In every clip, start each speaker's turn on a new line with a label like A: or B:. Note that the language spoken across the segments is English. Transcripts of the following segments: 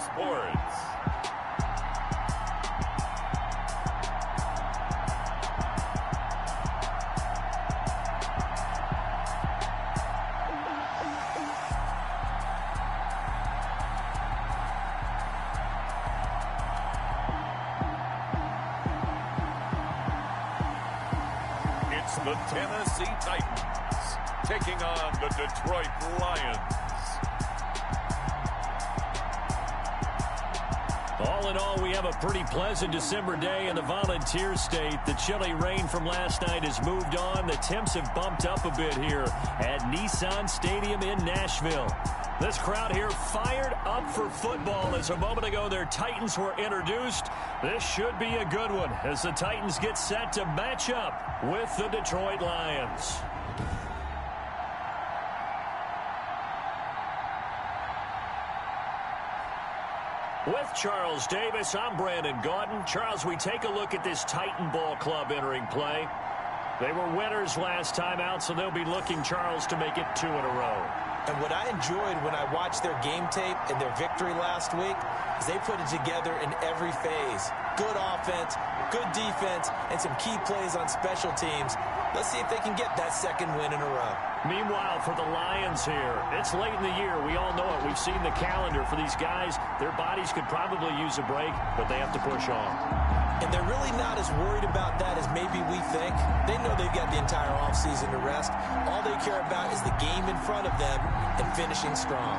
A: Sports. It's the Tennessee Titans taking on the Detroit Lions.
B: All in all, we have a pretty pleasant December day in the Volunteer State. The chilly rain from last night has moved on. The temps have bumped up a bit here at Nissan Stadium in Nashville. This crowd here fired up for football as a moment ago their Titans were introduced. This should be a good one as the Titans get set to match up with the Detroit Lions. With Charles Davis, I'm Brandon Gaudin. Charles, we take a look at this Titan Ball Club entering play. They were winners last time out, so they'll be looking, Charles, to make it 2 in a row.
C: And what I enjoyed when I watched their game tape and their victory last week is they put it together in every phase. Good offense, good defense, and some key plays on special teams. Let's see if they can get that second win in a row.
B: Meanwhile, for the Lions here, it's late in the year. We all know it. We've seen the calendar for these guys. Their bodies could probably use a break, but they have to push on.
C: And they're really not as worried about that as maybe we think. They know they've got the entire offseason to rest. All they care about is the game in front of them and finishing strong.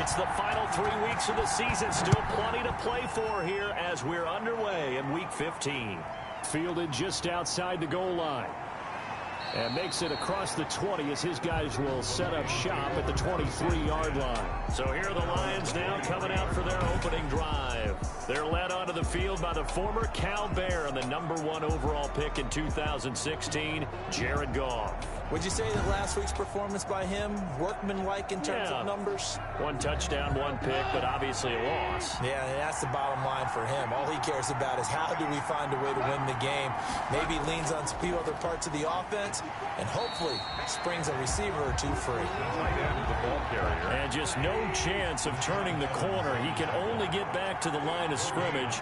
B: It's the final 3 weeks of the season. Still plenty to play for here as we're underway in Week 15.
D: Fielded just outside the goal line. And makes it across the 20 as his guys will set up shop at the 23-yard line.
B: So here are the Lions now coming out for their opening drive. They're led onto the field by the former Cal Bear and the #1 overall pick in 2016, Jared Goff.
C: Would you say that last week's performance by him, workmanlike in terms of numbers?
B: 1 touchdown, 1 pick, but obviously a loss.
C: Yeah, and that's the bottom line for him. All he cares about is how do we find a way to win the game. Maybe leans on a few other parts of the offense, and hopefully springs a receiver or two free.
B: And just no chance of turning the corner. He can only get back to the line of scrimmage.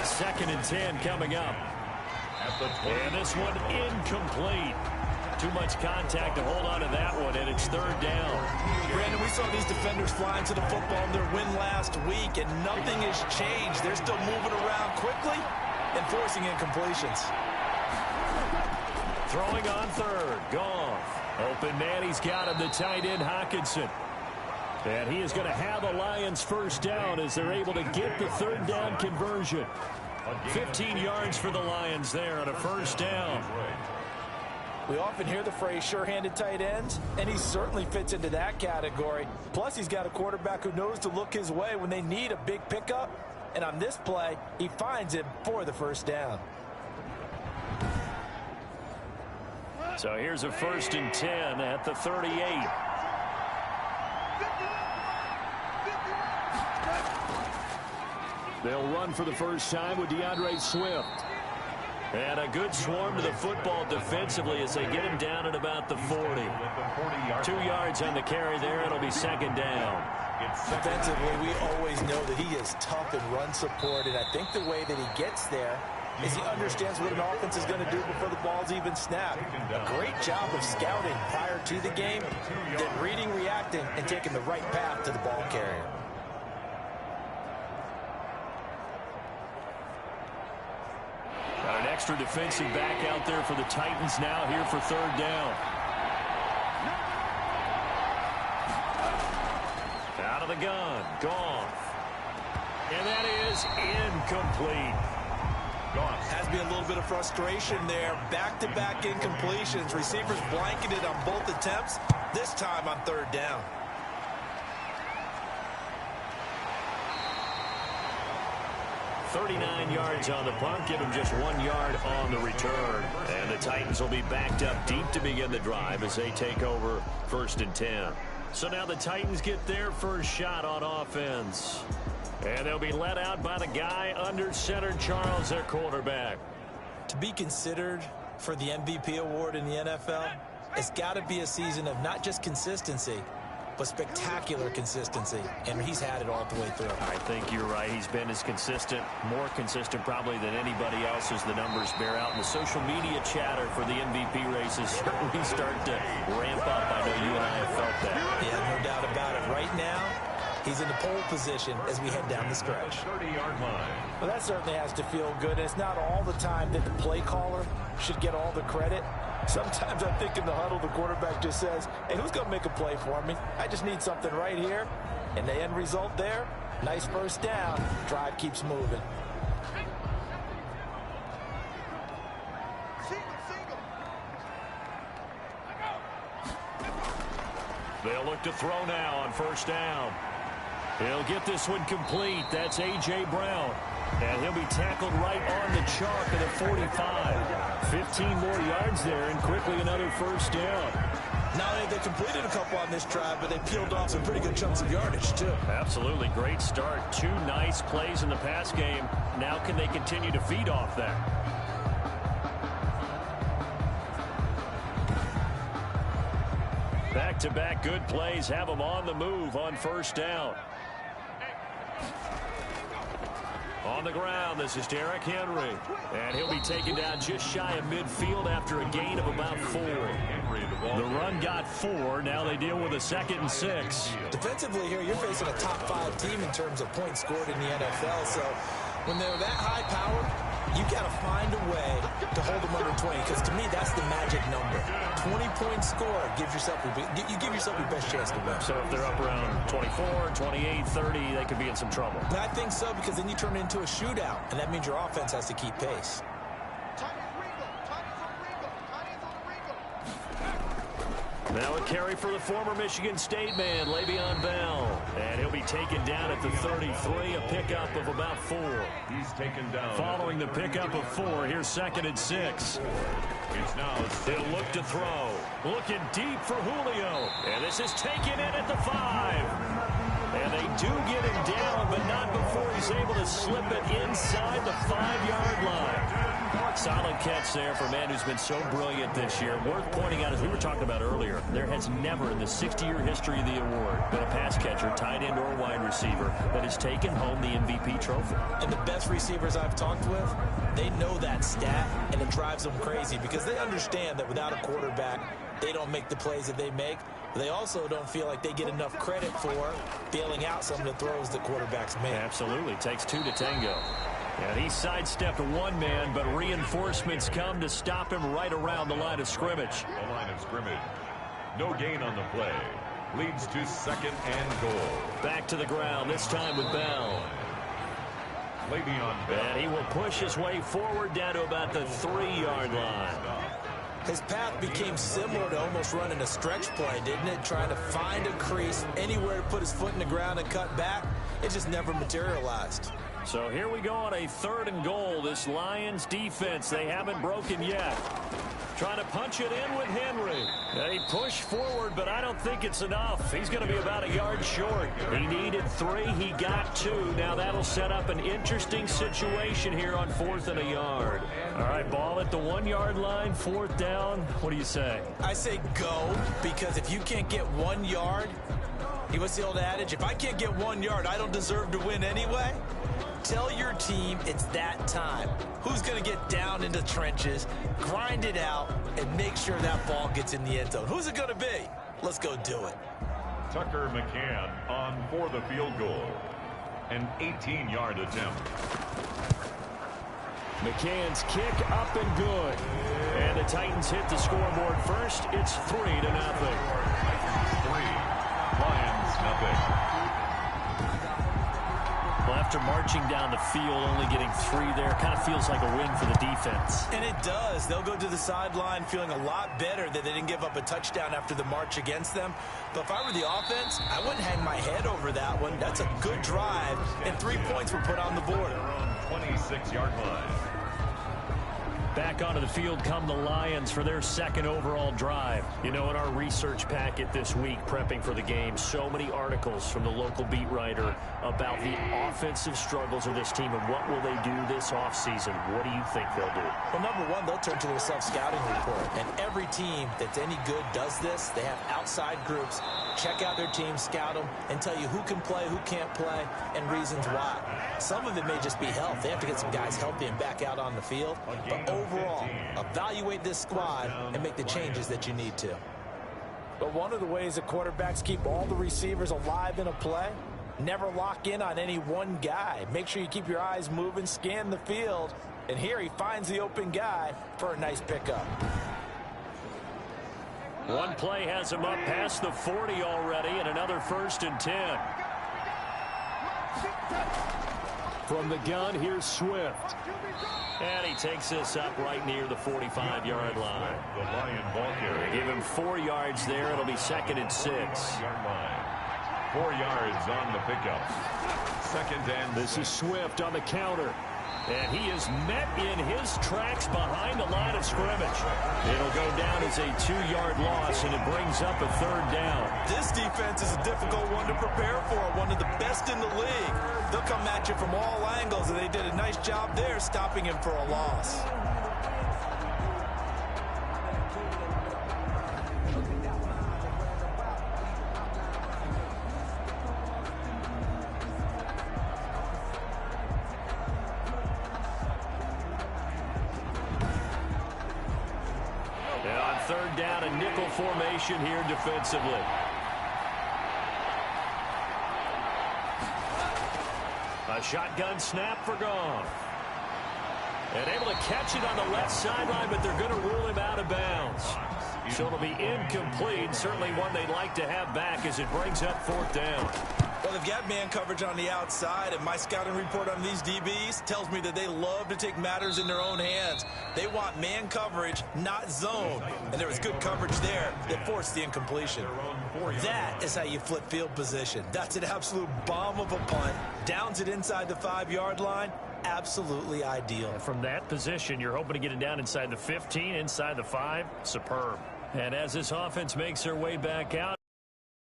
B: 2nd and 10 coming up. And this one incomplete. Too much contact to hold on to that one, and it's 3rd down.
C: Brandon, we saw these defenders flying to the football in their win last week, and nothing has changed. They're still moving around quickly and forcing incompletions.
B: Throwing on 3rd. Goff. Open man, he's got him, the tight end, Hockenson. And he is going to have the Lions 1st down as they're able to get the 3rd down conversion. 15 yards for the Lions there on a 1st down.
C: We often hear the phrase sure-handed tight ends, and he certainly fits into that category. Plus, he's got a quarterback who knows to look his way when they need a big pickup. And on this play, he finds him for the 1st down.
B: So here's a 1st and 10 at the 38.
D: They'll run for the first time with DeAndre Swift.
B: And a good swarm to the football defensively as they get him down at about the 40. 2 yards on the carry there. It'll be 2nd down.
C: Defensively, we always know that he is tough and run support, and I think the way that he gets there is he understands what an offense is going to do before the ball's even snapped. A great job of scouting prior to the game, then reading, reacting, and taking the right path to the ball carrier.
B: Got an extra defensive back out there for the Titans now here for 3rd down. Out of the gun, Goff. And that is incomplete.
C: Has to be a little bit of frustration there. Back-to-back incompletions. Receivers blanketed on both attempts, this time on 3rd down.
B: .39 yards on the punt, give him just 1 yard on the return. And the Titans will be backed up deep to begin the drive as they take over 1st and 10. So now the Titans get their first shot on offense. And they'll be led out by the guy under center, Charles, their quarterback.
C: To be considered for the MVP award in the NFL, it's got to be a season of not just consistency, but spectacular consistency, and he's had it all the way through.
B: I think you're right. He's been as consistent, more consistent probably than anybody else as the numbers bear out. And the social media chatter for the MVP races certainly start to ramp up. I know you and I have felt that.
C: Yeah, no doubt about it. Right now, he's in the pole position as we head down the stretch.
A: 30-yard line.
C: Well, that certainly has to feel good. And it's not all the time that the play caller should get all the credit. Sometimes I think in the huddle, the quarterback just says, hey, who's going to make a play for me? I just need something right here. And the end result there, nice 1st down. Drive keeps moving.
B: They'll look to throw now on 1st down. He'll get this one complete. That's A.J. Brown. And he'll be tackled right on the chalk at the 45. 15 more yards there, and quickly another 1st down.
C: Not only they completed a couple on this drive, but they peeled off some pretty good chunks of yardage, too.
B: Absolutely. Great start. 2 nice plays in the pass game. Now can they continue to feed off that? Back-to-back good plays have them on the move on 1st down. On the ground, this is Derrick Henry. And he'll be taken down just shy of midfield after a gain of about 4. The run got 4. Now they deal with a 2nd and 6.
C: Defensively here, you're facing a top 5 team in terms of points scored in the NFL. So when they're that high powered, You got to find a way to hold them under 20, because to me, that's the magic number. 20-point score gives yourself you give yourself your best chance to win.
B: So if they're up around 24, 28, 30, they could be in some trouble.
C: And I think so, because then you turn it into a shootout, and that means your offense has to keep pace.
B: Now a carry for the former Michigan State man, Le'Veon Bell. And he'll be taken down at the 33, a pickup of about 4.
A: He's taken down.
B: Following the pickup of 4, here's 2nd and 6.
A: It's now
B: He'll look to throw. Looking deep for Julio. And this is taken in at the 5. And they do get him down, but not before he's able to slip it inside the 5-yard line. Solid catch there for a man who's been so brilliant this year. Worth pointing out, as we were talking about earlier, there has never in the 60-year history of the award been a pass catcher, tight end, or wide receiver that has taken home the MVP trophy.
C: And the best receivers I've talked with, they know that stat, and it drives them crazy because they understand that without a quarterback, they don't make the plays that they make. They also don't feel like they get enough credit for bailing out some of the throws that quarterbacks make.
B: Absolutely. Takes 2 to tango. And he sidestepped one man, but reinforcements come to stop him right around the line of scrimmage.
A: the line of scrimmage. No gain on the play. Leads to 2nd and goal.
B: Back to the ground, this time with Bell.
A: Le'Veon Bell.
B: And he will push his way forward down to about the 3-yard line.
C: His path became similar to almost running a stretch play, didn't it? Trying to find a crease, anywhere to put his foot in the ground and cut back. It just never materialized.
B: So here we go on a 3rd and goal. This Lions defense, they haven't broken yet. Trying to punch it in with Henry. They push forward, but I don't think it's enough. He's going to be about a yard short. He needed 3. He got 2. Now that'll set up an interesting situation here on 4th and a yard. All right, ball at the 1-yard line, 4th down. What do you say?
C: I say go, because if you can't get 1 yard, what's the old adage? If I can't get 1 yard, I don't deserve to win anyway. Tell your team it's that time. Who's going to get down into the trenches, grind it out, and make sure that ball gets in the end zone? Who's it going to be? Let's go do it.
A: Tucker McCann on for the field goal. An 18-yard attempt.
B: McCann's kick up and good. And the Titans hit the scoreboard first. It's 3-0.
A: 3. Lions, nothing.
B: Well, after marching down the field, only getting 3 there, kind of feels like a win for the defense.
C: And it does. They'll go to the sideline feeling a lot better that they didn't give up a touchdown after the march against them. But if I were the offense, I wouldn't hang my head over that one. That's a good drive, and 3 points were put on the board.
A: They're on 26-yard line.
B: Back onto the field come the Lions for their 2nd overall drive. You know, in our research packet this week, prepping for the game, so many articles from the local beat writer about the offensive struggles of this team and what will they do this offseason. What do you think they'll do?
C: Well, number one, they'll turn to their self-scouting report. And every team that's any good does this. They have outside groups. Check out their team, scout them, and tell you who can play, who can't play, and reasons why. Some of it may just be health. They have to get some guys healthy and back out on the field. But overall, evaluate this squad and make the changes that you need to. But one of the ways that quarterbacks keep all the receivers alive in a play, never lock in on any one guy. Make sure you keep your eyes moving, scan the field, and here he finds the open guy for a nice pickup.
B: One play has him up past the 40 already, and another 1st and 10. From the gun, here's Swift. And he takes this up right near the 45-yard line.
A: The Lion ball carrier.
B: Give him 4 yards there. It'll be 2nd and 6.
A: 4-yard line. 4 yards on the pickup. 2nd and
B: This is Swift on the counter. And he is met in his tracks behind the line of scrimmage. It'll go down as a 2-yard loss, and it brings up a 3rd down.
C: This defense is a difficult one to prepare for, one of the best in the league. They'll come at you from all angles, and they did a nice job there stopping him for a loss.
B: And on 3rd down, a nickel formation here defensively. A shotgun snap for Goff. And able to catch it on the left sideline, but they're going to rule him out of bounds. So it'll be incomplete. Certainly one they'd like to have back as it brings up 4th down.
C: Well, they've got man coverage on the outside, and my scouting report on these DBs tells me that they love to take matters in their own hands. They want man coverage, not zone. And there was good coverage there that forced the incompletion. That is how you flip field position. That's an absolute bomb of a punt. Downs it inside the 5-yard line. Absolutely ideal.
B: From that position, you're hoping to get it down inside the 15, inside the 5. Superb. And as this offense makes their way back out,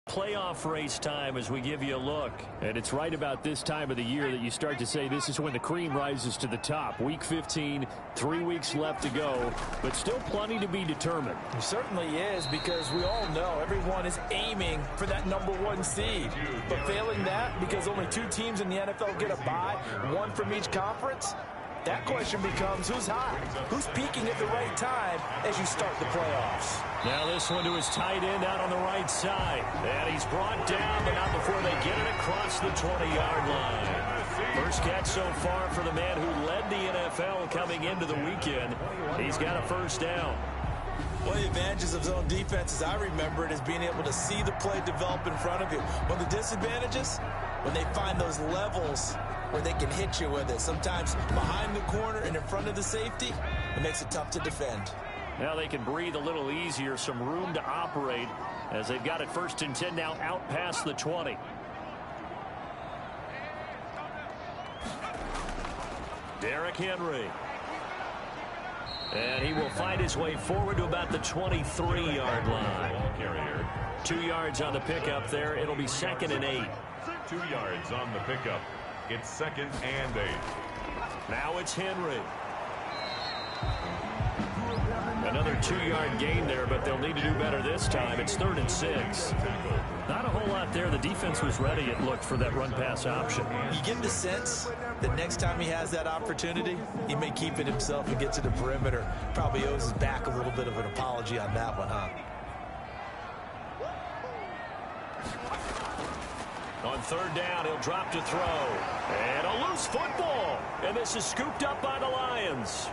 B: playoff race time as we give you a look. And it's right about this time of the year that you start to say this is when the cream rises to the top. Week 15, 3 weeks left to go, but still plenty to be determined.
C: It certainly is, because we all know everyone is aiming for that #1 seed. But failing that, because only 2 teams in the NFL get a bye, 1 from each conference, that question becomes who's hot? Who's peaking at the right time as you start the playoffs?
B: Now this one to his tight end out on the right side. And he's brought down, but not before they get it across the 20-yard line. First catch so far for the man who led the NFL coming into the weekend. He's got a 1st down.
C: One of the advantages of zone defense, as I remember it, is being able to see the play develop in front of you. One of the disadvantages, when they find those levels where they can hit you with it. Sometimes behind the corner and in front of the safety, it makes it tough to defend.
B: Now they can breathe a little easier, some room to operate as they've got it 1st and 10 now out past the 20. Derrick Henry. And he will find his way forward to about the 23-yard line. 2 yards on the pickup there. It'll be 2nd and 8.
A: 2 yards on the pickup. It's 2nd and 8.
B: Now it's Henry. Another 2-yard gain there, but they'll need to do better this time. It's 3rd and 6. Not a whole lot there. The defense was ready, it looked, for that run-pass option.
C: You get the sense that next time he has that opportunity, he may keep it himself and get to the perimeter. Probably owes his back a little bit of an apology on that one, huh?
B: On 3rd down, he'll drop to throw. And a loose football. And this is scooped up by the Lions.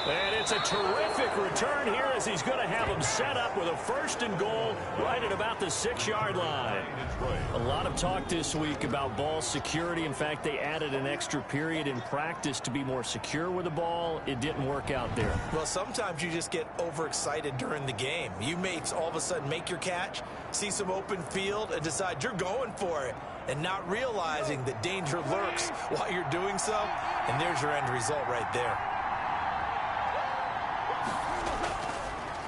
B: And it's a terrific return here as he's going to have him set up with a 1st and goal right at about the 6-yard line. A lot of talk this week about ball security. In fact, they added an extra period in practice to be more secure with the ball. It didn't work out there.
C: Well, sometimes you just get overexcited during the game. You may all of a sudden make your catch, see some open field, and decide you're going for it, and not realizing that danger lurks while you're doing so. And there's your end result right there.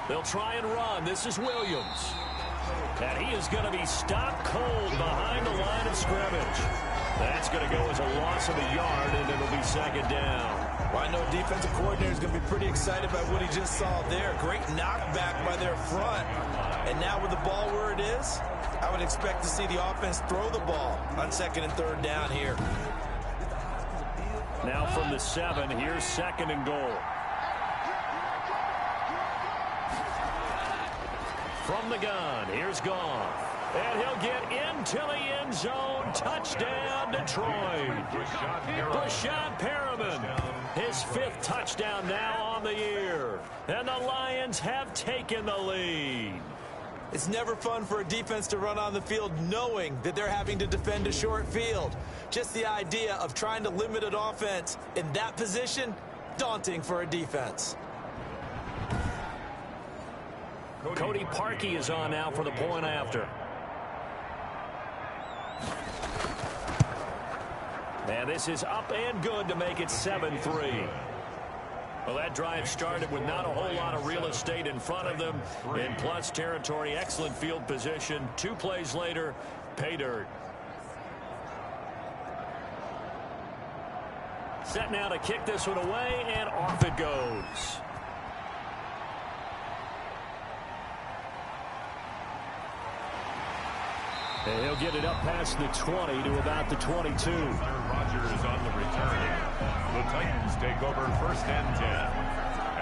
B: They'll try and run. This is Williams. And he is going to be stopped cold behind the line of scrimmage. That's going to go as a loss of a yard, and it'll be 2nd down.
C: Well, I know defensive coordinator is going to be pretty excited by what he just saw there. Great knockback by their front. And now with the ball where it is, I would expect to see the offense throw the ball on 2nd and 3rd down here.
B: Now from the 7, here's 2nd and goal. From the gun, here's Goff. And he'll get into the end zone. Touchdown, Detroit. Brashad Perriman, his 5th touchdown now on the year. And the Lions have taken the lead.
C: It's never fun for a defense to run on the field knowing that they're having to defend a short field. Just the idea of trying to limit an offense in that position, daunting for a defense.
B: Cody Parkey is on now for the point after. And this is up and good to make it 7-3. Well, that drive started with not a whole lot of real estate in front of them in plus territory. Excellent field position. 2 plays later, pay dirt. Set now to kick this one away, and off it goes. And he'll get it up past the 20 to about the 22.
A: Rodgers on the return. The Titans take over 1st and 10.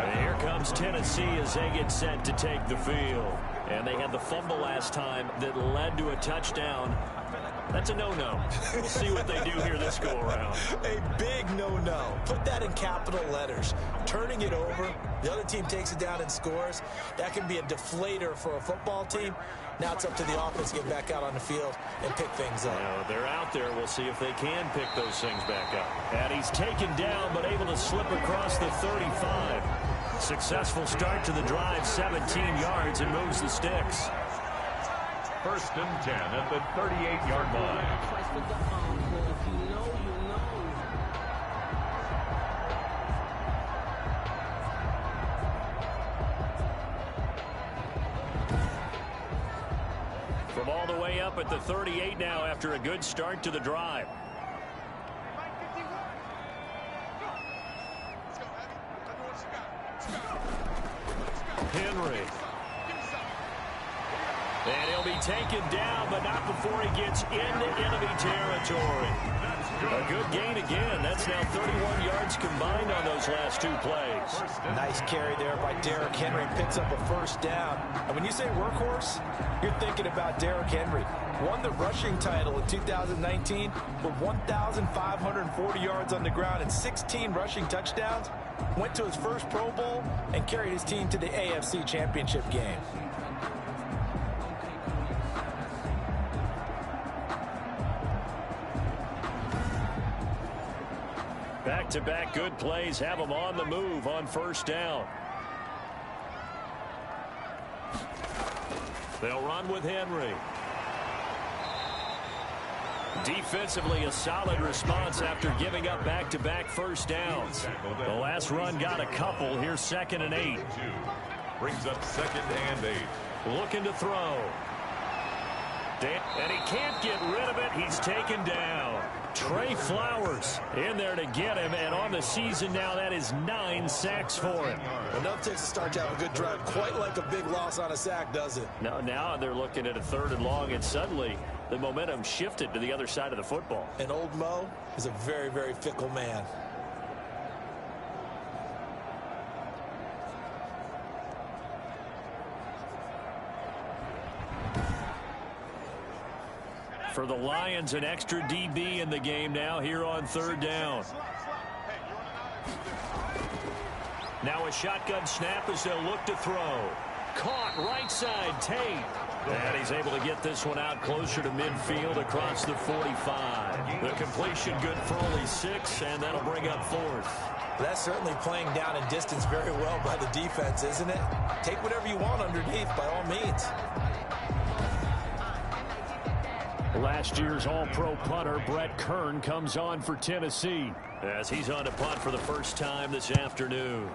B: And here comes Tennessee as they get set to take the field. And they had the fumble last time that led to a touchdown. That's a no-no. We'll see what they do here this go-around.
C: A big no-no. Put that in capital letters. Turning it over, the other team takes it down and scores. That can be a deflator for a football team. Now it's up to the offense to get back out on the field and pick things up.
B: They're out there. We'll see if they can pick those things back up. And he's taken down, but able to slip across the 35. Successful start to the drive, 17 yards, and moves the sticks.
A: 1st and 10 at the 38-yard line.
B: From all the way up at the 38 now after a good start to the drive. Henry. And he'll be taken down, but not before he gets into enemy territory. A good gain again. That's now 31 yards combined on those last 2 plays.
C: Nice carry there by Derrick Henry. Picks up a 1st down. And when you say workhorse, you're thinking about Derrick Henry. Won the rushing title in 2019 with 1,540 yards on the ground and 16 rushing touchdowns. Went to his first Pro Bowl and carried his team to the AFC Championship game.
B: Back-to-back good plays have them on the move on 1st down. They'll run with Henry. Defensively, a solid response after giving up back-to-back 1st downs. The last run got a couple. Here's 2nd and 8.
A: Brings up 2nd and 8.
B: Looking to throw. And he can't get rid of it. He's taken down. Trey Flowers in there to get him, and on the season now, that is 9 sacks for him.
C: Enough takes a start to have a good drive, quite like a big loss on a sack, does it?
B: Now they're looking at a 3rd and long, and suddenly the momentum shifted to the other side of the football.
C: And old Mo is a very, very fickle man.
B: For the Lions, an extra DB in the game now here on 3rd down. Now a shotgun snap as they'll look to throw. Caught right side, Tate. And he's able to get this one out closer to midfield across the 45. The completion good for only 6, and that'll bring up 4th.
C: That's certainly playing down in distance very well by the defense, isn't it? Take whatever you want underneath by all means.
D: Last year's All-Pro punter Brett Kern comes on for Tennessee
B: as he's on to punt for the first time this afternoon.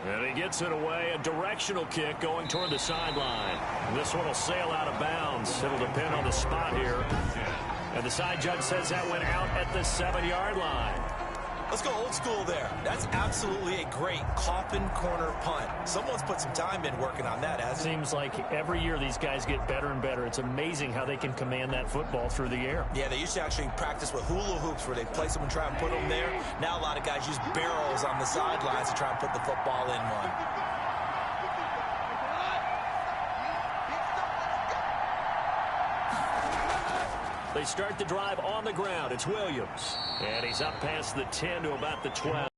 B: And he gets it away, a directional kick going toward the sideline. This one will sail out of bounds. It'll depend on the spot here. And the side judge says that went out at the 7-yard line.
C: Let's go old school there. That's absolutely a great coffin corner punt. Someone's put some time in working on that, hasn't it?
E: Seems like every year these guys get better and better. It's amazing how they can command that football through the air.
C: Yeah, they used to actually practice with hula hoops where they place them and try and put them there. Now a lot of guys use barrels on the sidelines to try and put the football in one.
B: They start the drive on the ground. It's Williams. And he's up past the 10 to about the 12.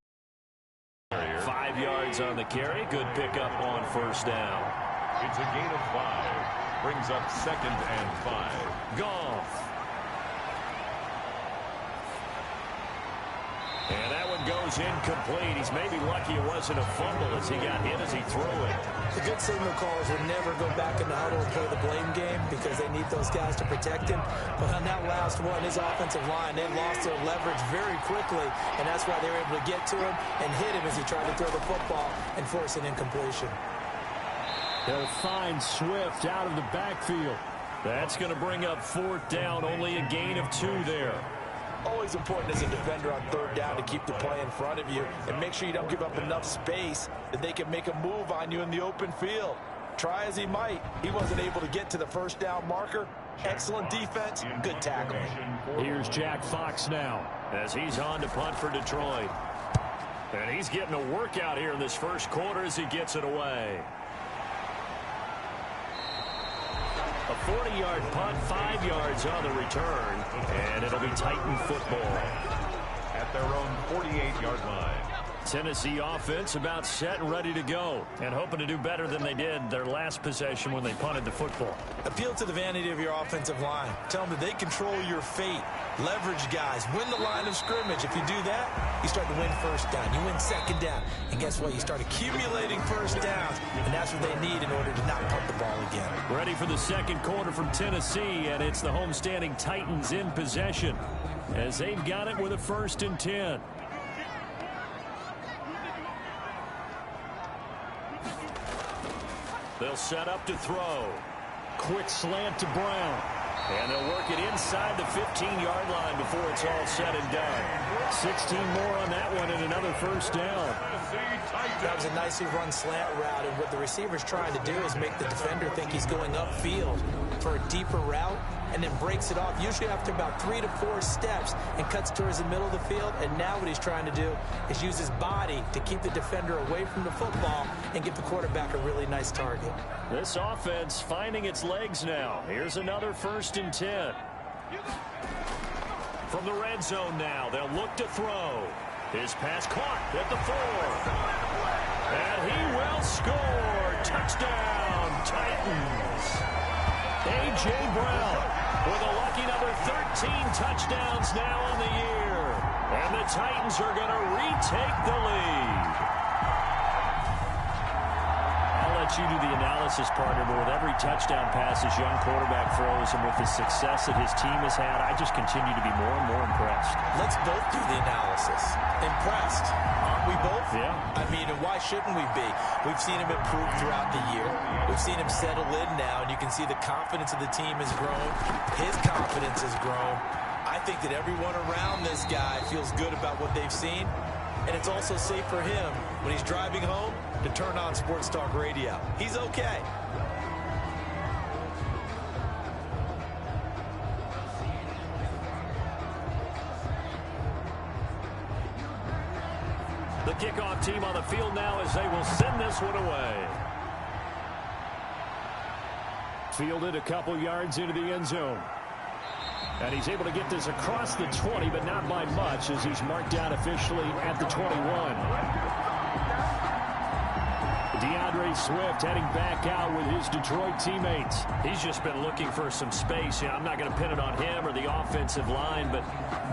B: 5 yards on the carry. Good pickup on 1st down.
A: It's a gain of 5. Brings up 2nd and 5.
B: Goff. And that one goes incomplete. He's maybe lucky it wasn't a fumble as he got hit as he threw it.
C: The good signal callers would never go back in the huddle and play the blame game because they need those guys to protect him. But on that last one, his offensive line, they lost their leverage very quickly, and that's why they were able to get to him and hit him as he tried to throw the football and force an incompletion.
D: They'll find Swift out of the backfield.
B: That's going to bring up 4th down. Only a gain of 2 there.
C: Always important as a defender on 3rd down to keep the play in front of you and make sure you don't give up enough space that they can make a move on you in the open field. Try as he might, he wasn't able to get to the 1st down marker. Excellent defense, good tackle.
D: Here's Jack Fox now
B: as he's on to punt for Detroit. And he's getting a workout here in this 1st quarter as he gets it away. A 40-yard punt, 5 yards on the return, and it'll be Titan football.
A: At their own 48-yard line.
B: Tennessee offense about set and ready to go, and hoping to do better than they did their last possession when they punted the football.
C: Appeal to the vanity of your offensive line. Tell them that they control your fate. Leverage guys. Win the line of scrimmage. If you do that, you start to win first down. You win second down. And guess what? You start accumulating first downs, and that's what they need in order to not punt the ball again. Ready
B: for the second quarter from Tennessee, and it's the homestanding Titans in possession as they've got it with a 1st and 10. They'll set up to throw.
D: Quick slant to Brown.
B: And they'll work it inside the 15-yard line before it's all said and done.
D: 16 more on that one and another 1st down.
C: That was a nicely run slant route, and what the receiver's trying to do is make the defender think he's going upfield for a deeper route, and then breaks it off, usually after about 3 to 4 steps, and cuts towards the middle of the field. And now what he's trying to do is use his body to keep the defender away from the football and give the quarterback a really nice target.
B: This offense finding its legs now. Here's another 1st and 10. From the red zone now, they'll look to throw. His pass caught at the 4. And he will score. Touchdown, Titans. A.J. Brown with a lucky number 13 touchdowns now on the year. And the Titans are going to retake the lead. I'll let you do the analysis, partner, but with every touchdown pass this young quarterback throws and with the success that his team has had, I just continue to be more and more impressed.
C: Let's both do the analysis. Impressed. Aren't we both?
B: Yeah.
C: I mean, and why shouldn't we be? We've seen him improve throughout the year. We've seen him settle in now, and you can see the confidence of the team has grown. His confidence has grown. I think that everyone around this guy feels good about what they've seen, and it's also safe for him when he's driving home to turn on Sports Talk Radio. He's okay.
B: The kickoff team on the field now as they will send this one away.
D: Fielded a couple yards into the end zone. And he's able to get this across the 20, but not by much, as he's marked down officially at the 21. DeAndre Swift heading back out with his Detroit teammates.
B: He's just been looking for some space. I'm not going to pin it on him or the offensive line, but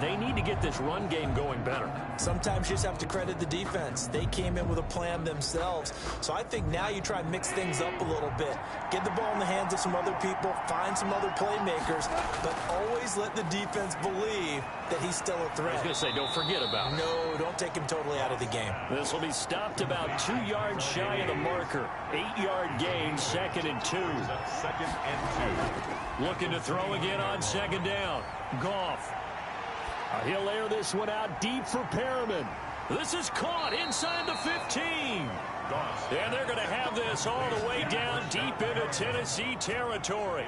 B: they need to get this run game going better.
C: Sometimes you just have to credit the defense. They came in with a plan themselves. So I think now you try and mix things up a little bit. Get the ball in the hands of some other people, find some other playmakers, but always let the defense believe that he's still a threat.
B: I was going to say, don't forget about him.
C: No, don't take him totally out of the game.
B: This will be stopped about 2 yards shy of the marker. 8-yard gain, 2nd and 2.
A: 2nd and 2.
B: Looking to throw again on 2nd down. Goff.
D: He'll air this one out deep for Perriman.
B: This is caught inside the 15. And they're going to have this all the way down deep into Tennessee territory.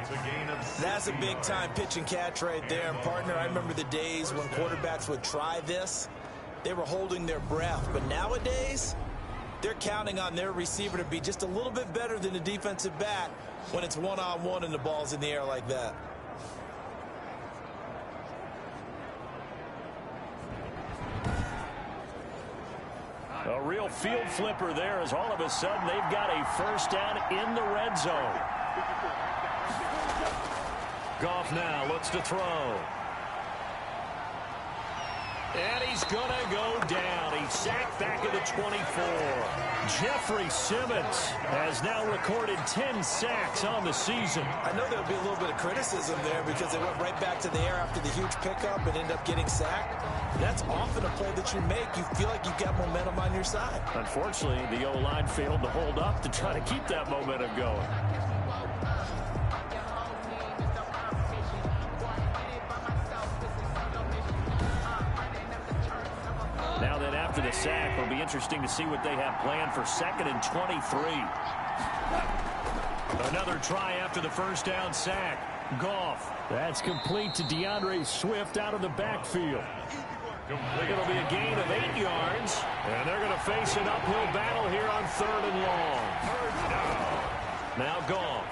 C: That's a big-time pitch and catch right there. And, partner, I remember the days when quarterbacks would try this. They were holding their breath. But nowadays, they're counting on their receiver to be just a little bit better than the defensive back when it's one-on-one and the ball's in the air like that.
B: A real field flipper there as all of a sudden they've got a 1st down in the red zone. Goff now looks to throw. And he's going to go down. He's sacked back at the 24. Jeffrey Simmons has now recorded 10 sacks on the season.
C: I know there'll be a little bit of criticism there because they went right back to the air after the huge pickup and ended up getting sacked. That's often a play that you make. You feel like you've got momentum on your side.
B: Unfortunately, the O-line failed to hold up to try to keep that momentum going. Now then, after the sack, it'll be interesting to see what they have planned for 2nd and 23. Another try after the 1st down sack. Goff.
D: That's complete to DeAndre Swift out of the backfield.
B: It'll be a gain of 8 yards, and they're going to face an uphill battle here on 3rd and long. Now Goff.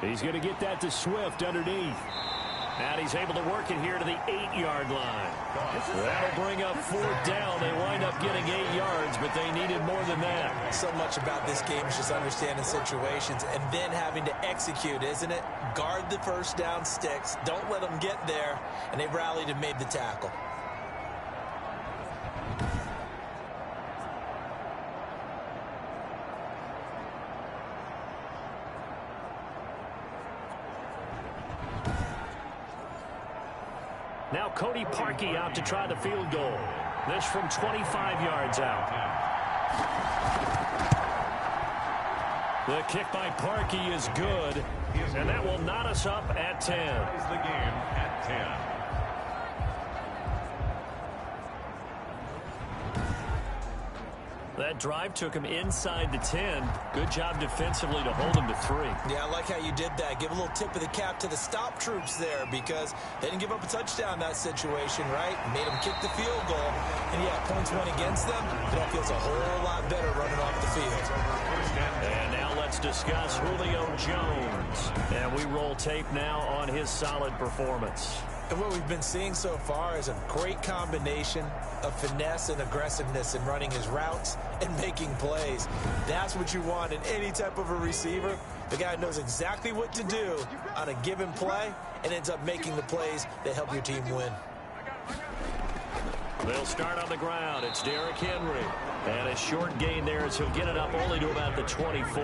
B: He's going to get that to Swift underneath. And he's able to work it here to the 8-yard line. That'll bring up 4th down. They wind up getting 8 yards, but they needed more than that.
C: So much about this game is just understanding situations and then having to execute, isn't it? Guard the first down sticks. Don't let them get there. And they rallied and made the tackle.
B: Now Cody Parkey out to try the field goal. This from 25 yards out. The kick by Parkey is good, and that will knot us up at 10.
A: The game at 10.
B: That drive took him inside the 10. Good job defensively to hold him to 3.
C: Yeah, I like how you did that. Give a little tip of the cap to the stop troops there because they didn't give up a touchdown in that situation, right? Made them kick the field goal. And, yeah, points went against them. That feels a whole lot better running off the field.
B: And now let's discuss Julio Jones. And we roll tape now on his solid performance.
C: And what we've been seeing so far is a great combination of finesse and aggressiveness in running his routes and making plays. That's what you want in any type of a receiver. The guy knows exactly what to do on a given play and ends up making the plays that help your team win.
B: They'll start on the ground. It's Derrick Henry. And a short gain there as he'll get it up only to about the 24.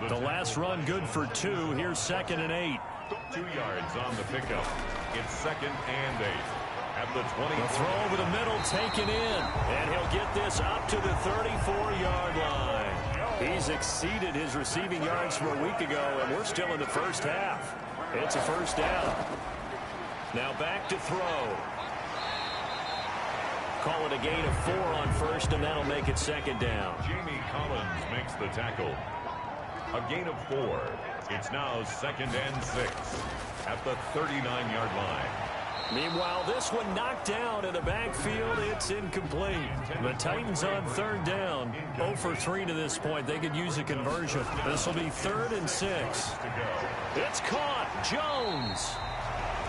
B: The last run good for 2. Here's 2nd and 8.
A: 2 yards on the pickup. It's 2nd and 8. At the 20.
B: The throw over the middle taken in. And he'll get this up to the 34-yard line. He's exceeded his receiving yards from a week ago, and we're still in the first half. It's a first down. Now back to throw. Call it a gain of 4 on first, and that'll make it 2nd down.
A: Jamie Collins makes the tackle. A gain of 4. It's now 2nd and 6 at the 39-yard line.
B: Meanwhile, this one knocked down in the backfield. It's incomplete. The Titans on 3rd down. 0 for 3 to this point. They could use a conversion. This will be 3rd and 6. It's caught. Jones.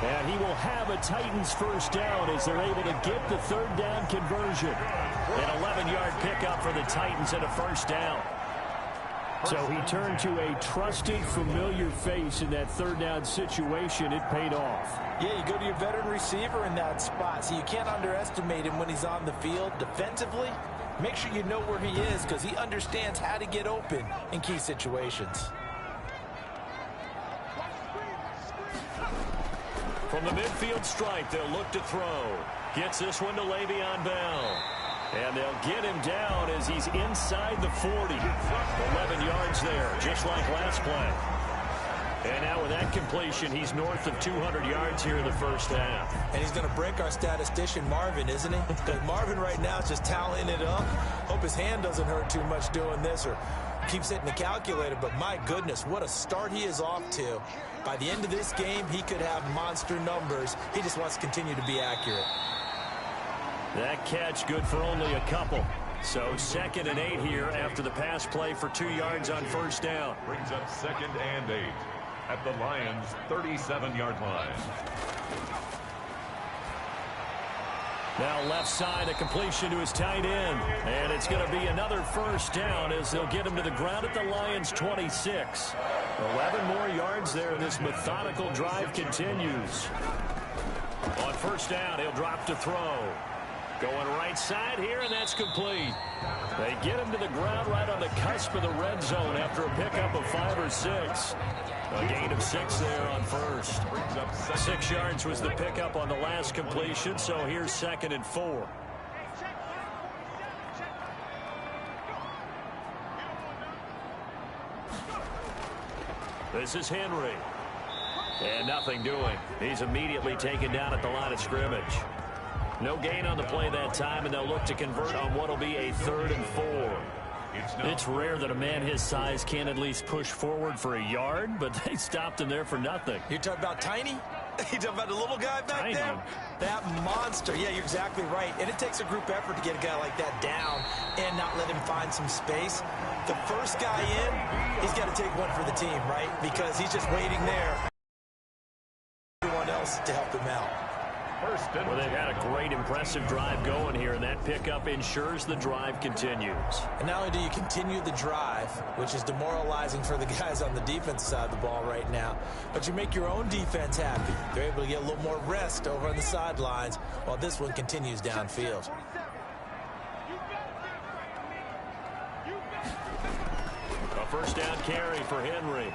B: And he will have a Titans first down as they're able to get the 3rd down conversion. An 11-yard pickup for the Titans and a first down. So he turned to a trusted, familiar face in that 3rd down situation. It paid off.
C: Yeah, you go to your veteran receiver in that spot, so you can't underestimate him when he's on the field. Defensively, make sure you know where he is because he understands how to get open in key situations.
B: From the midfield strike, they'll look to throw. Gets this one to Le'Veon Bell. And they'll get him down as he's inside the 40. 11 yards there, just like last play. And now with that completion, he's north of 200 yards here in the first half.
C: And he's going to break our statistician, Marvin, isn't he? Because Marvin right now is just tallying it up. Hope his hand doesn't hurt too much doing this or keeps hitting the calculator. But my goodness, what a start he is off to. By the end of this game, he could have monster numbers. He just wants to continue to be accurate.
B: That catch good for only a couple. So 2nd and 8 here after the pass play for 2 yards on first down.
A: Brings up 2nd and 8 at the Lions' 37-yard line.
B: Now left side, a completion to his tight end. And it's going to be another first down as they'll get him to the ground at the Lions' 26. 11 more yards there. This methodical drive continues. On first down, he'll drop to throw. Going right side here, and that's complete. They get him to the ground right on the cusp of the red zone after a pickup of 5 or 6. A gain of 6 there on first. 6 yards was the pickup on the last completion, so here's 2nd and 4. This is Henry. And nothing doing. He's immediately taken down at the line of scrimmage. No gain on the play that time, and they'll look to convert on what will be a 3rd and 4. It's rare that a man his size can't at least push forward for a yard, but they stopped him there for nothing.
C: You're talking about tiny? You talking about the little guy back there? That monster. Yeah, you're exactly right. And it takes a group effort to get a guy like that down and not let him find some space. The first guy in, he's got to take one for the team, right? Because he's just waiting there. Everyone else to help him out.
B: Well, they've had a great, impressive drive going here, and that pickup ensures the drive continues.
C: And not only do you continue the drive, which is demoralizing for the guys on the defense side of the ball right now, but you make your own defense happy. They're able to get a little more rest over on the sidelines while this one continues downfield.
B: A first down carry for Henry.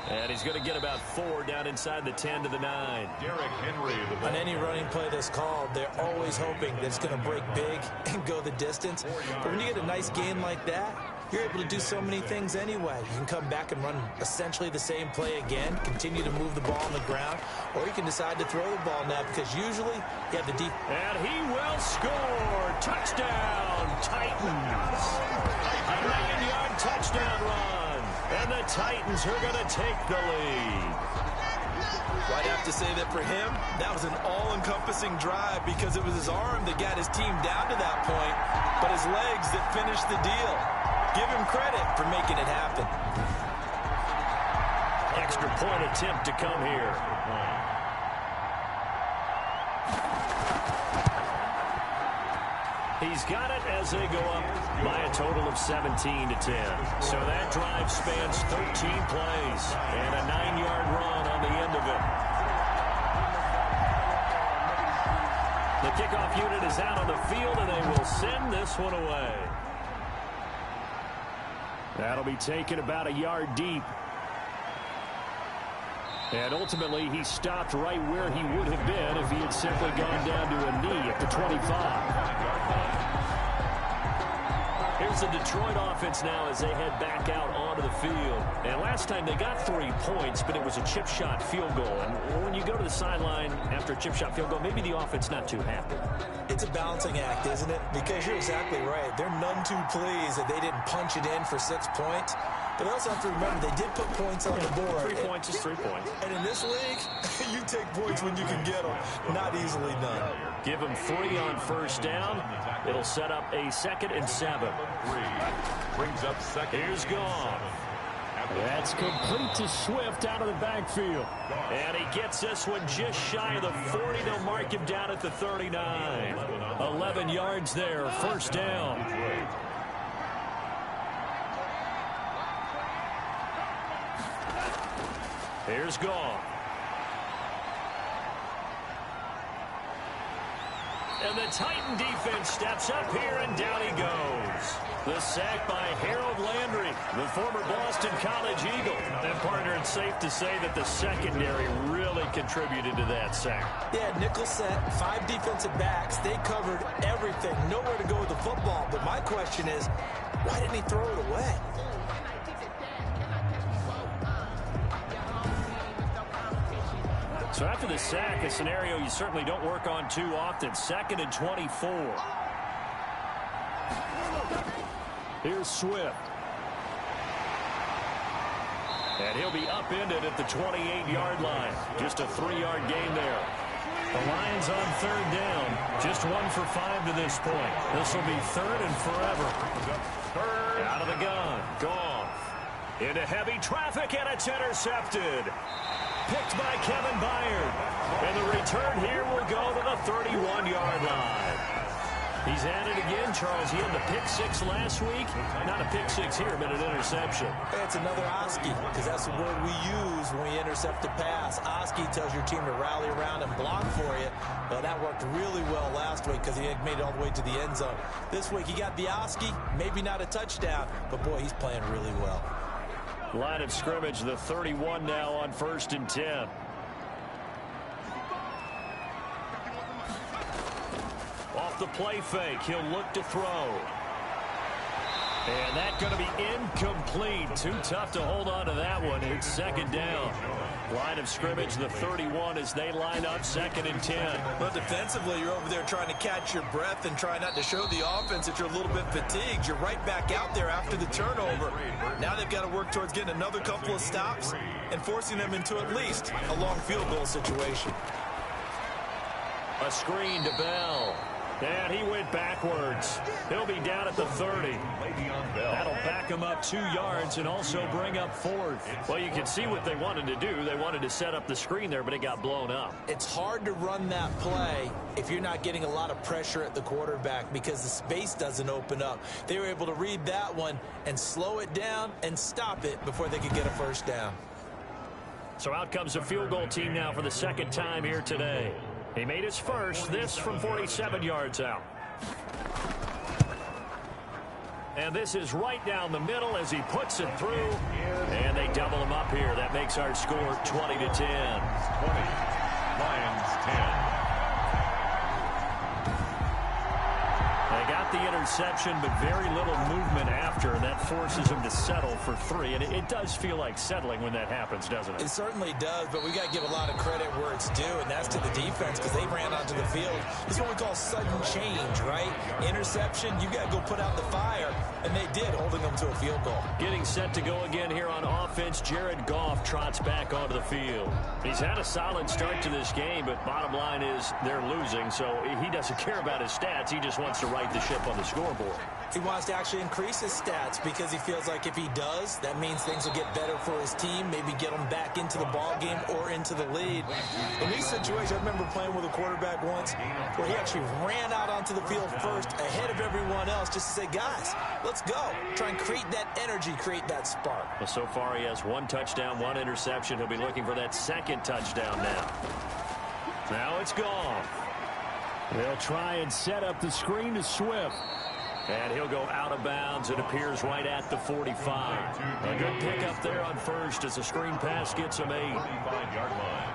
B: And he's going to get about 4 down inside the 10 to the 9.
A: Derrick Henry.
C: On any running play that's called, they're always hoping that it's going to break big and go the distance. But when you get a nice game like that, you're able to do so many things anyway. You can come back and run essentially the same play again, continue to move the ball on the ground, or you can decide to throw the ball now because usually you have the deep.
B: And he will score. Touchdown, Titans. A 9-yard touchdown run. And the Titans are going to take the lead.
C: Well, I'd have to say that for him, that was an all-encompassing drive because it was his arm that got his team down to that point, but his legs that finished the deal. Give him credit for making it happen.
B: Extra point attempt to come here. He's got it as they go up by a total of 17 to 10. So that drive spans 13 plays and a 9-yard run on the end of it. The kickoff unit is out on the field, and they will send this one away.
D: That'll be taken about a yard deep. And ultimately, he stopped right where he would have been if he had simply gone down to a knee at the 25.
B: Here's the Detroit offense now as they head back out onto the field. And last time they got 3 points, but it was a chip shot field goal. And when you go to the sideline after a chip shot field goal, maybe the offense not too happy.
C: It's a balancing act, isn't it? Because you're exactly right. They're none too pleased that they didn't punch it in for 6 points. But they also have to remember they did put points on the board.
B: 3 points is 3 points.
C: And in this league, you take points when you can get them. Not easily done.
B: Give them 3 on first down. It'll set up a 2nd and 7.
A: Brings up second.
B: Here's Goff.
D: That's complete to Swift out of the backfield.
B: And he gets this one just shy of the 40. They'll mark him down at the 39. 11 yards there, first down. Here's Goff. And the Titan defense steps up here, and down he goes. The sack by Harold Landry, the former Boston College Eagle. And, partner, it's safe to say that the secondary really contributed to that sack.
C: Yeah, nickel set, 5 defensive backs. They covered everything. Nowhere to go with the football. But my question is, why didn't he throw it away?
B: So after the sack, a scenario you certainly don't work on too often. 2nd and 24.
D: Here's Swift.
B: And he'll be upended at the 28-yard line. Just a 3-yard gain there. The Lions on 3rd down. Just 1 for 5 to this point. This will be 3rd and forever. Out of the gun. Goff. Into heavy traffic, and it's intercepted. Picked by Kevin Byard. And the return here will go to the 31-yard line. He's at it again, Charles. He had the pick 6 last week. Not a pick 6 here, but an interception.
C: It's another Oski, because that's the word we use when we intercept a pass. Oski tells your team to rally around and block for you. Well, that worked really well last week because he made it all the way to the end zone. This week he got the Oski, maybe not a touchdown, but boy, he's playing really well.
B: Line of scrimmage, the 31 now on 1st and 10. Off the play fake, he'll look to throw. And that's going to be incomplete. Too tough to hold on to that one. It's second down. Line of scrimmage, the 31 as they line up, 2nd and 10.
C: But defensively, you're over there trying to catch your breath and try not to show the offense that you're a little bit fatigued. You're right back out there after the turnover. Now they've got to work towards getting another couple of stops and forcing them into at least a long field goal situation.
B: A screen to Bell. And he went backwards. He'll be down at the 30. That'll back him up 2 yards and also bring up 4th. Well, you can see what they wanted to do. They wanted to set up the screen there, but it got blown up.
C: It's hard to run that play if you're not getting a lot of pressure at the quarterback because the space doesn't open up. They were able to read that one and slow it down and stop it before they could get a first down.
B: So out comes a field goal team now for the 2nd time here today. He made his first, this from 47 yards out. And this is right down the middle as he puts it through. And they double him up here. That makes our score 20-10.
A: 20. Lions 10.
B: They got the interception, but very little movement after, and that forces him to settle for 3. And it does feel like settling when that happens, doesn't it?
C: It certainly does, but we got to give a lot of credit where it's due, and that's to the defense because they ran onto the field. This is what we call sudden change, right? Interception, you got to go put out the fire, and they did, holding them to a field goal.
B: Getting set to go again here on offense, Jared Goff trots back onto the field. He's had a solid start to this game, but bottom line is they're losing, so he doesn't care about his stats. He just wants to right the ship on the scoreboard.
C: He wants to actually increase his stats because he feels like if he does, that means things will get better for his team, maybe get them back into the ball game or into the lead. In these situations, I remember playing with a quarterback once where he actually ran out onto the field first ahead of everyone else just to say, guys, let's go. Try and create that energy, create that spark.
B: Well, so far he has 1 touchdown, 1 interception. He'll be looking for that 2nd touchdown now. Now it's gone.
D: They'll try and set up the screen to Swift.
B: And he'll go out of bounds. It appears right at the 45. A good pickup there on first as the screen pass gets him 8.
A: 45-yard line.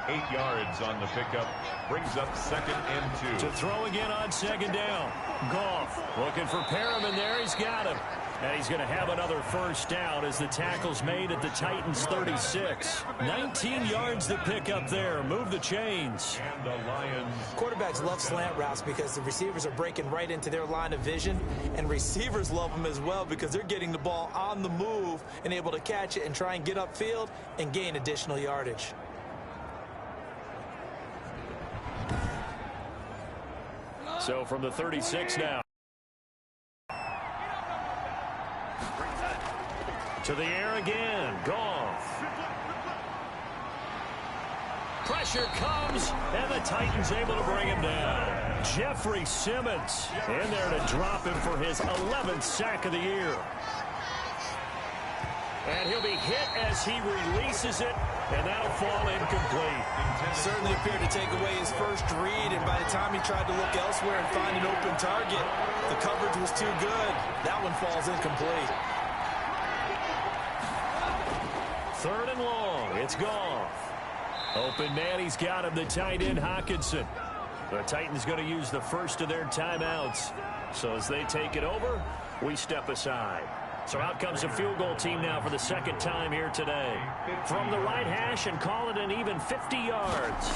A: 8 yards on the pickup. Brings up 2nd and 2.
B: To throw again on 2nd down. Goff looking for Perriman there. He's got him. And he's going to have another first down as the tackle's made at the Titans' 36. 19 yards to pick up there. Move the chains.
A: And the Lions.
C: Quarterbacks love slant routes because the receivers are breaking right into their line of vision, and receivers love them as well because they're getting the ball on the move and able to catch it and try and get upfield and gain additional yardage.
B: So from the 36 now. To the air again. Goff. Pressure comes, and the Titans able to bring him down. Jeffrey Simmons in there to drop him for his 11th sack of the year. And he'll be hit as he releases it, and that'll fall incomplete.
C: Certainly appeared to take away his first read, and by the time he tried to look elsewhere and find an open target, the coverage was too good. That one falls incomplete.
B: 3rd and long. It's Goff. Open man, he's got him, the tight end Hockenson. The Titans going to use the first of their timeouts. So as they take it over, we step aside. So out comes a field goal team now for the 2nd time here today. From the right hash and call it an even 50 yards.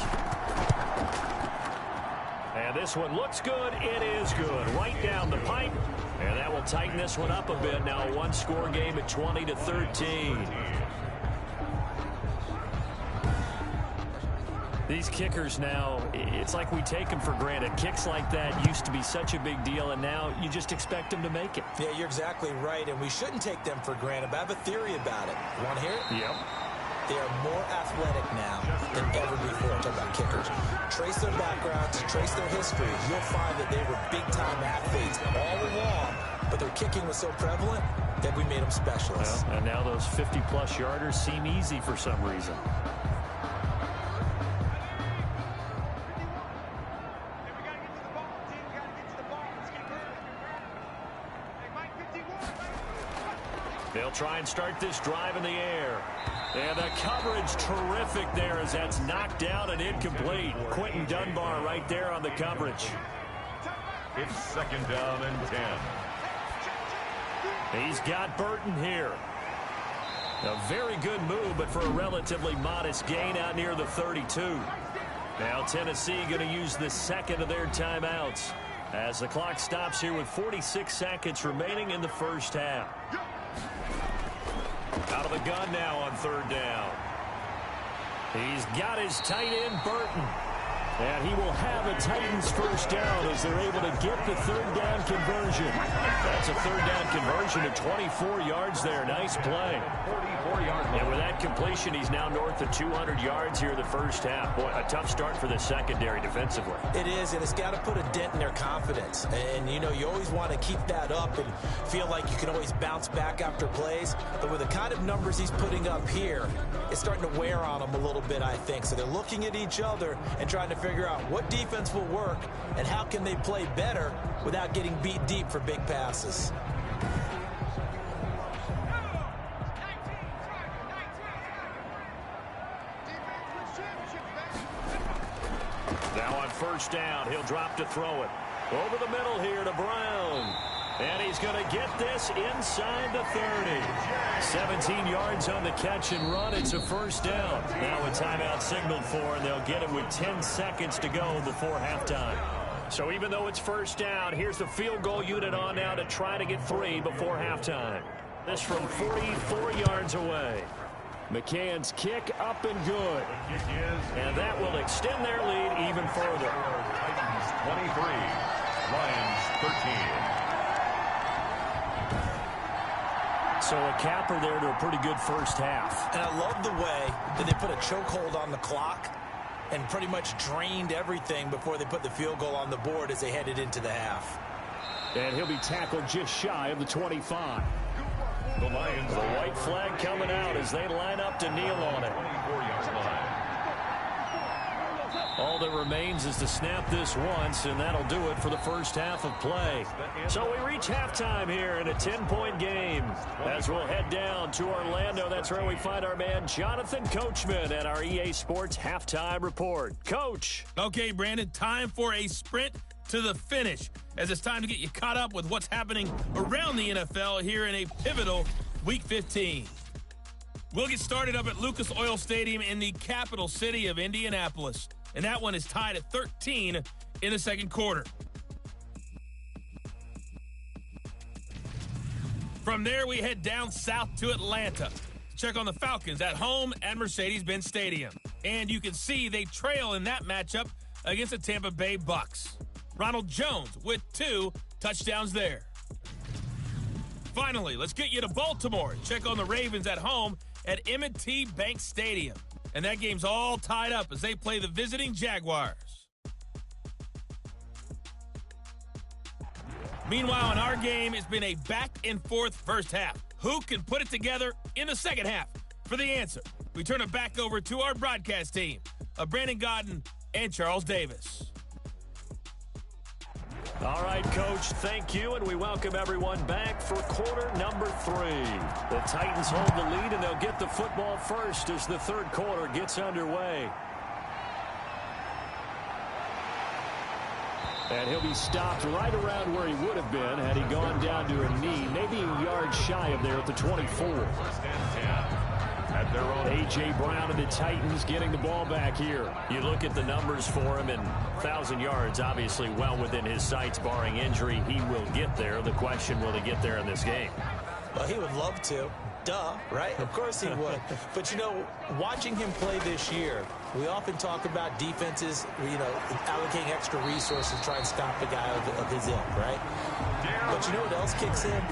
B: And this one looks good. It is good. Right down the pipe. And that will tighten this one up a bit. Now a 1-score game at 20-13. These kickers now, it's like we take them for granted. Kicks like that used to be such a big deal, and now you just expect them to make it.
C: Yeah, you're exactly right, and we shouldn't take them for granted. But I have a theory about it. You want to hear it?
B: Yep.
C: They are more athletic now than ever before. I'm talking about kickers. Trace their backgrounds, trace their history. You'll find that they were big-time athletes all along, but their kicking was so prevalent that we made them specialists.
B: Well, and now those 50-plus yarders seem easy for some reason. They'll try and start this drive in the air. And the coverage terrific there as that's knocked down and incomplete. Quentin Dunbar right there on the coverage.
A: It's 2nd down and 10.
B: He's got Burton here. A very good move, but for a relatively modest gain out near the 32. Now Tennessee going to use the second of their timeouts as the clock stops here with 46 seconds remaining in the first half. Out of the gun now on third down. He's got his tight end, Burton. And he will have a Titans first down as they're able to get the third down conversion. That's a third down conversion of 24 yards there. Nice play. And with that completion, he's now north of 200 yards here in the first half. Boy, a tough start for the secondary defensively.
C: It is, and it's got to put a dent in their confidence. And, you know, you always want to keep that up and feel like you can always bounce back after plays. But with the kind of numbers he's putting up here, it's starting to wear on them a little bit, I think. So they're looking at each other and trying to figure out what defense will work and how can they play better without getting beat deep for big passes.
B: Now on first down, he'll drop to throw it. Over the middle here to Brown. And he's going to get this inside the 30. 17 yards on the catch and run. It's a first down. Now a timeout signaled for, and they'll get it with 10 seconds to go before halftime. So even though it's first down, here's the field goal unit on now to try to get 3 before halftime. This from 44 yards away. McCann's kick up and good. And that will extend their lead even further.
A: Titans 23, Lions 13.
B: So a capper there to a pretty good first half.
C: And I love the way that they put a chokehold on the clock and pretty much drained everything before they put the field goal on the board as they headed into the half.
D: And he'll be tackled just shy of the 25.
A: The Lions.
B: The white flag coming out as they line up to kneel on it.
A: 24-yard line.
B: All that remains is to snap this once, and that'll do it for the first half of play. So we reach halftime here in a 10-point game. As we'll head down to Orlando, that's where we find our man Jonathan Coachman at our EA Sports Halftime Report. Coach.
F: Okay, Brandon, time for a sprint to the finish, as it's time to get you caught up with what's happening around the NFL here in a pivotal Week 15. We'll get started up at Lucas Oil Stadium in the capital city of Indianapolis. And that one is tied at 13 in the second quarter. From there, we head down south to Atlanta to check on the Falcons at home at Mercedes-Benz Stadium. And you can see they trail in that matchup against the Tampa Bay Bucks. Ronald Jones with 2 touchdowns there. Finally, let's get you to Baltimore and check on the Ravens at home at M&T Bank Stadium. And that game's all tied up as they play the visiting Jaguars. Meanwhile, in our game, it's been a back-and-forth first half. Who can put it together in the second half? For the answer, we turn it back over to our broadcast team of Brandon Godden and Charles Davis.
B: All right, Coach, thank you, and we welcome everyone back for quarter number 3. The Titans hold the lead, and they'll get the football first as the third quarter gets underway.
D: And he'll be stopped right around where he would have been had he gone down to a knee, maybe a yard shy of there at the 24.
A: At their own.
D: A.J. Brown and the Titans getting the ball back here.
B: You look at the numbers for him, and 1,000 yards obviously well within his sights, barring injury. He will get there. The question, will he get there in this game?
C: Well, he would love to. Duh, right? Of course he would. But, you know, watching him play this year, we often talk about defenses, you know, allocating extra resources to try and stop a guy of his ilk, right? But you know what else kicks in?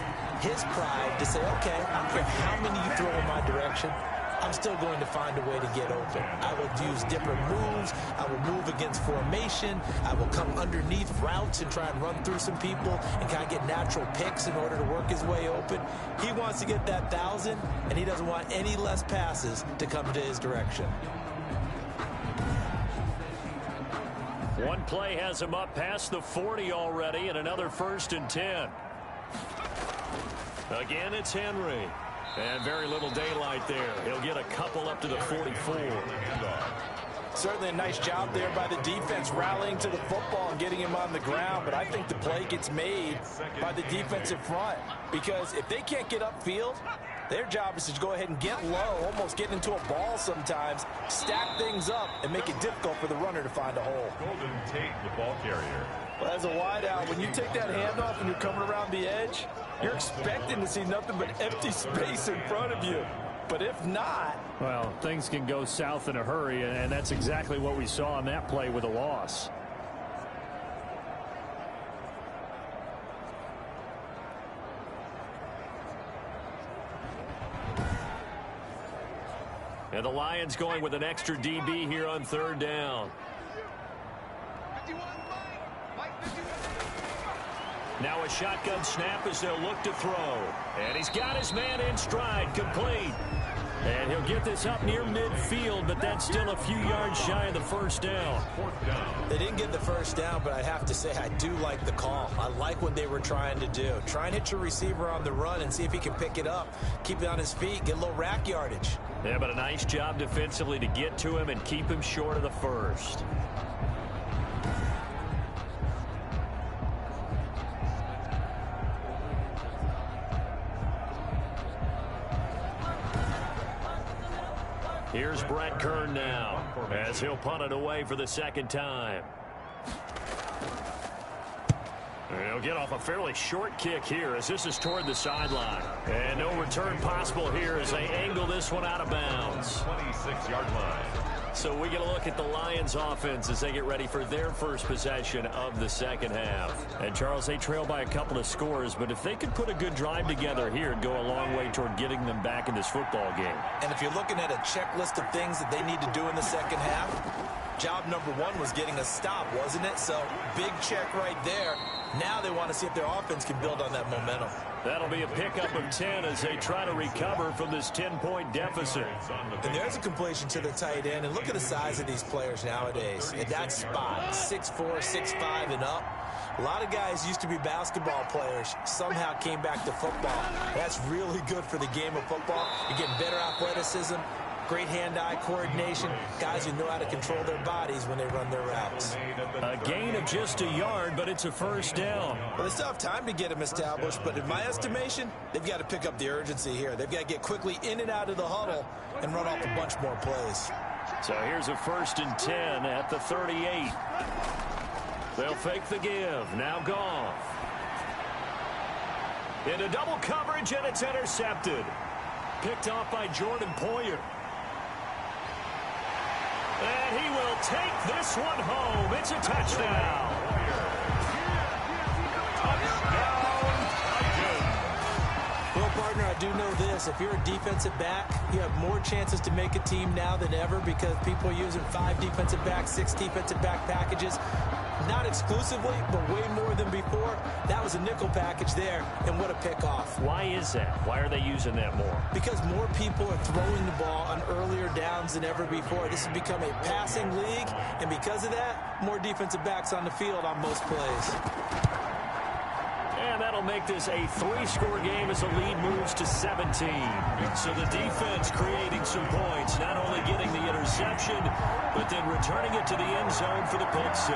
C: His pride to say, okay, I don't care how many you throw in my direction, I'm still going to find a way to get open. I will use different moves. I will move against formation. I will come underneath routes and try and run through some people and kind of get natural picks in order to work his way open. He wants to get that 1,000, and he doesn't want any less passes to come to his direction.
B: One play has him up past the 40 already, and another 1st and 10. Again, it's Henry. And very little daylight there. He'll get a couple up to the 44.
C: Certainly a nice job there by the defense rallying to the football and getting him on the ground, but I think the play gets made by the defensive front because if they can't get upfield, their job is to go ahead and get low, almost get into a ball sometimes, stack things up, and make it difficult for the runner to find a hole.
A: Golden Tate, the ball carrier.
C: Well, as a wideout, when you take that handoff and you're coming around the edge, you're expecting to see nothing but empty space in front of you. But if not...
D: Well, things can go south in a hurry, and that's exactly what we saw on that play with a loss.
B: And the Lions going with an extra DB here on third down. Now a shotgun snap as they'll look to throw. And he's got his man in stride, complete. And he'll get this up near midfield, but that's still a few yards shy of the first down.
C: They didn't get the first down, but I have to say I do like the call. I like what they were trying to do. Try and hit your receiver on the run and see if he can pick it up. Keep it on his feet, get a little rack yardage.
B: Yeah, but a nice job defensively to get to him and keep him short of the first. Here's Brett Kern now as he'll punt it away for the second time. He'll get off a fairly short kick here as this is toward the sideline. And no return possible here as they angle this one out of bounds.
A: 26-yard line.
B: So we get a look at the Lions offense as they get ready for their first possession of the second half. And Charles, they trail by a couple of scores, but if they could put a good drive together here, it'd go a long way toward getting them back in this football game.
C: And if you're looking at a checklist of things that they need to do in the second half, job number one was getting a stop, wasn't it? So big check right there. Now they want to see if their offense can build on that momentum.
B: That'll be a pickup of 10 as they try to recover from this 10-point deficit.
C: And there's a completion to the tight end. And look at the size of these players nowadays. In that spot, 6'4", 6'5", and up. A lot of guys used to be basketball players, somehow came back to football. That's really good for the game of football. You're getting better athleticism, great hand-eye coordination, guys who know how to control their bodies when they run their routes.
B: A gain of just a yard, but it's a first down.
C: Well, they still have time to get them established, but in my estimation, they've got to pick up the urgency here. They've got to get quickly in and out of the huddle and run off a bunch more plays.
B: So here's a 1st and 10 at the 38. They'll fake the give. Now Goff. Into double coverage, and it's intercepted. Picked off by Jordan Poyer. And he will take this one home. It's a touchdown.
C: Well, partner, I do know this. If you're a defensive back, you have more chances to make a team now than ever because people are using 5 defensive backs, 6 defensive back packages. Not exclusively, but way more than before. That was a nickel package there, and what a pickoff.
B: Why is that? Why are they using that more?
C: Because more people are throwing the ball on earlier downs than ever before. This has become a passing league, and because of that, more defensive backs on the field on most plays.
B: And that'll make this a 3-score game as the lead moves to 17. So the defense creating some points, not only getting the interception, but then returning it to the end zone for the pick 6.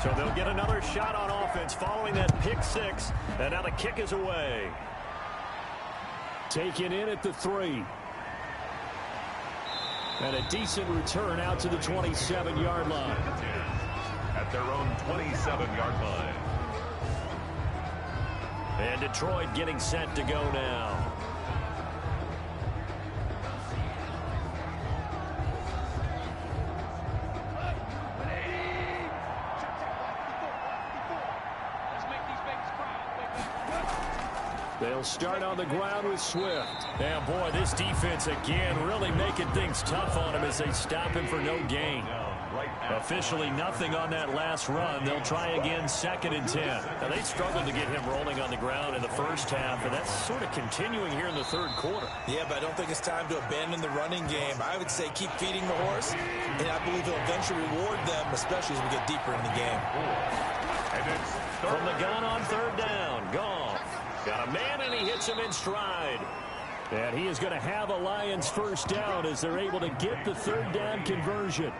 B: So they'll get another shot on offense following that pick 6, and now the kick is away.
D: Taken in at the 3. And a decent return out to the 27-yard line.
A: At their own 27-yard line.
B: And Detroit getting set to go now.
D: They'll start on the ground with Swift.
B: And boy, this defense again really making things tough on him as they stop him for no gain. Officially nothing on that last run. They'll try again 2nd and 10. Now they struggled to get him rolling on the ground in the first half, and that's sort of continuing here in the third quarter.
C: Yeah, but I don't think it's time to abandon the running game. I would say keep feeding the horse, and I believe he'll eventually reward them, especially as we get deeper in the game.
B: From the gun on 3rd down, Goff. Got a man, and he hits him in stride.
D: And he is going to have a Lions first down as they're able to get the third down conversion.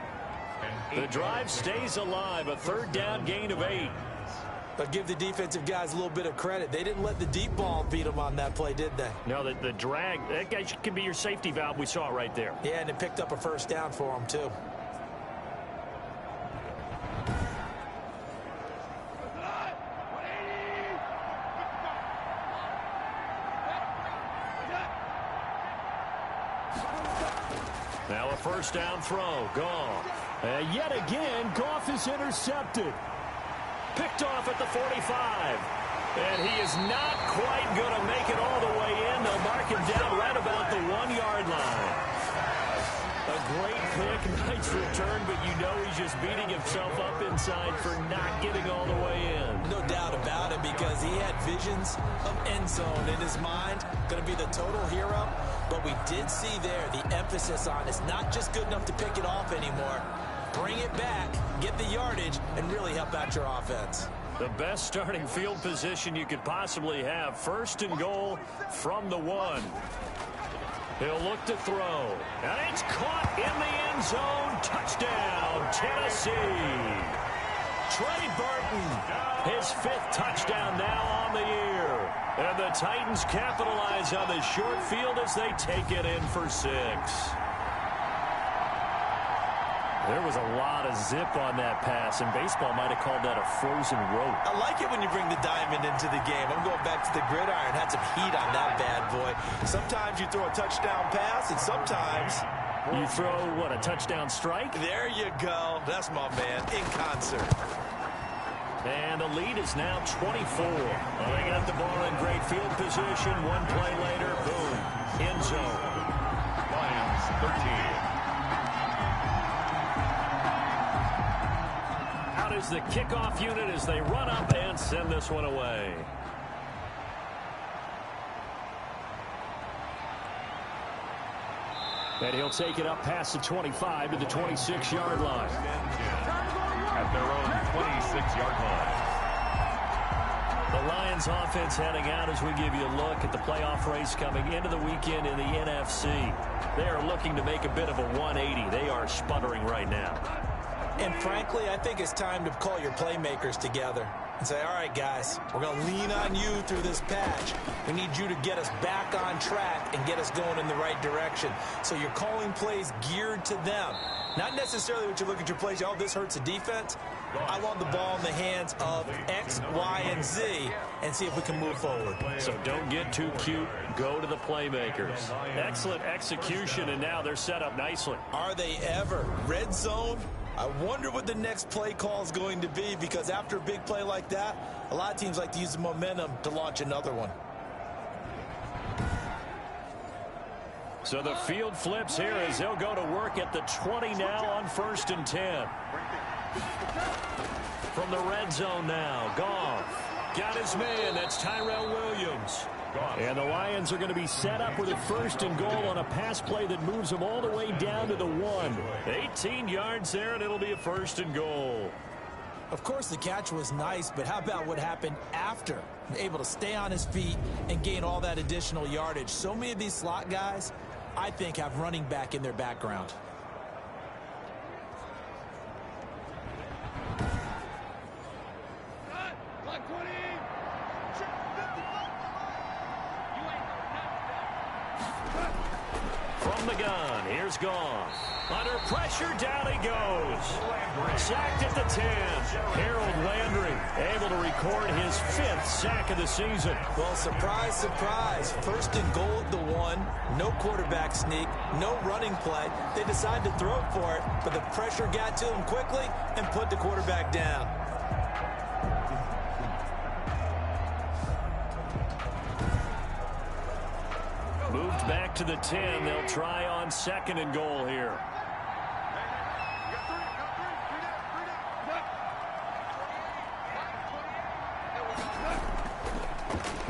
B: The drive stays alive, a third down gain of 8.
C: But give the defensive guys a little bit of credit. They didn't let the deep ball beat them on that play, did they?
E: No, the drag, that guy can be your safety valve. We saw it right there.
C: Yeah, and it picked up a first down for them, too.
B: Now a first down throw. Goff.
D: And yet again, Goff is intercepted.
B: Picked off at the 45. And he is not quite going to make it all the way in. They'll mark him down right about the 1-yard line. A great pick, nice return, but you know he's just beating himself up inside for not getting all the way in.
C: No doubt about it, because he had visions of end zone in his mind. Going to be the total hero. But we did see there the emphasis on it's not just good enough to pick it off anymore. Bring it back, get the yardage, and really help out your offense.
B: The best starting field position you could possibly have. First and goal from the 1. He'll look to throw. And it's caught in the end zone. Touchdown, Tennessee. Trey Burton, his 5th touchdown now on the year. And the Titans capitalize on the short field as they take it in for 6. There was a lot of zip on that pass, and baseball might have called that a frozen rope.
C: I like it when you bring the diamond into the game. I'm going back to the gridiron. Had some heat on that bad boy. Sometimes you throw a touchdown pass, and sometimes
B: you throw, what, a touchdown strike?
C: There you go. That's my man, in concert.
B: And the lead is now 24. Well, they got the ball in great field position. One play later, boom, end zone.
A: Lions 13.
B: Out is the kickoff unit as they run up and send this one away.
D: And he'll take it up past the 25 to the 26-yard line.
A: At their own 26-yard line.
B: The Lions offense heading out as we give you a look at the playoff race coming into the weekend in the NFC. They are looking to make a bit of a 180. They are sputtering right now.
C: And frankly, I think it's time to call your playmakers together and say, all right, guys, we're going to lean on you through this patch. We need you to get us back on track and get us going in the right direction. So you're calling plays geared to them. Not necessarily what you look at your plays, oh, this hurts the defense. I want the ball in the hands of X, Y, and Z and see if we can move forward.
B: So don't get too cute. Go to the playmakers. Excellent execution, and now they're set up nicely.
C: Are they ever? Red zone? I wonder what the next play call is going to be, because after a big play like that, a lot of teams like to use the momentum to launch another one.
B: So the field flips here as they'll go to work at the 20 now on 1st and 10. From the red zone now, Goff got his man. That's Tyrell Williams.
D: And the Lions are going to be set up with a 1st and goal on a pass play that moves them all the way down to the 1.
B: 18 yards there, and it'll be a 1st and goal.
C: Of course, the catch was nice, but how about what happened after? Able to stay on his feet and gain all that additional yardage. So many of these slot guys, I think, have running back in their background.
B: From the gun, here's Goff. Under pressure, down he goes. Sacked at the 10. Harold Landry able to record his 5th sack of the season.
C: Well, surprise, surprise. 1st and goal at the 1. No quarterback sneak. No running play. They decided to throw it for it, but the pressure got to him quickly and put the quarterback down.
B: Moved back to the 10. They'll try on 2nd and goal here.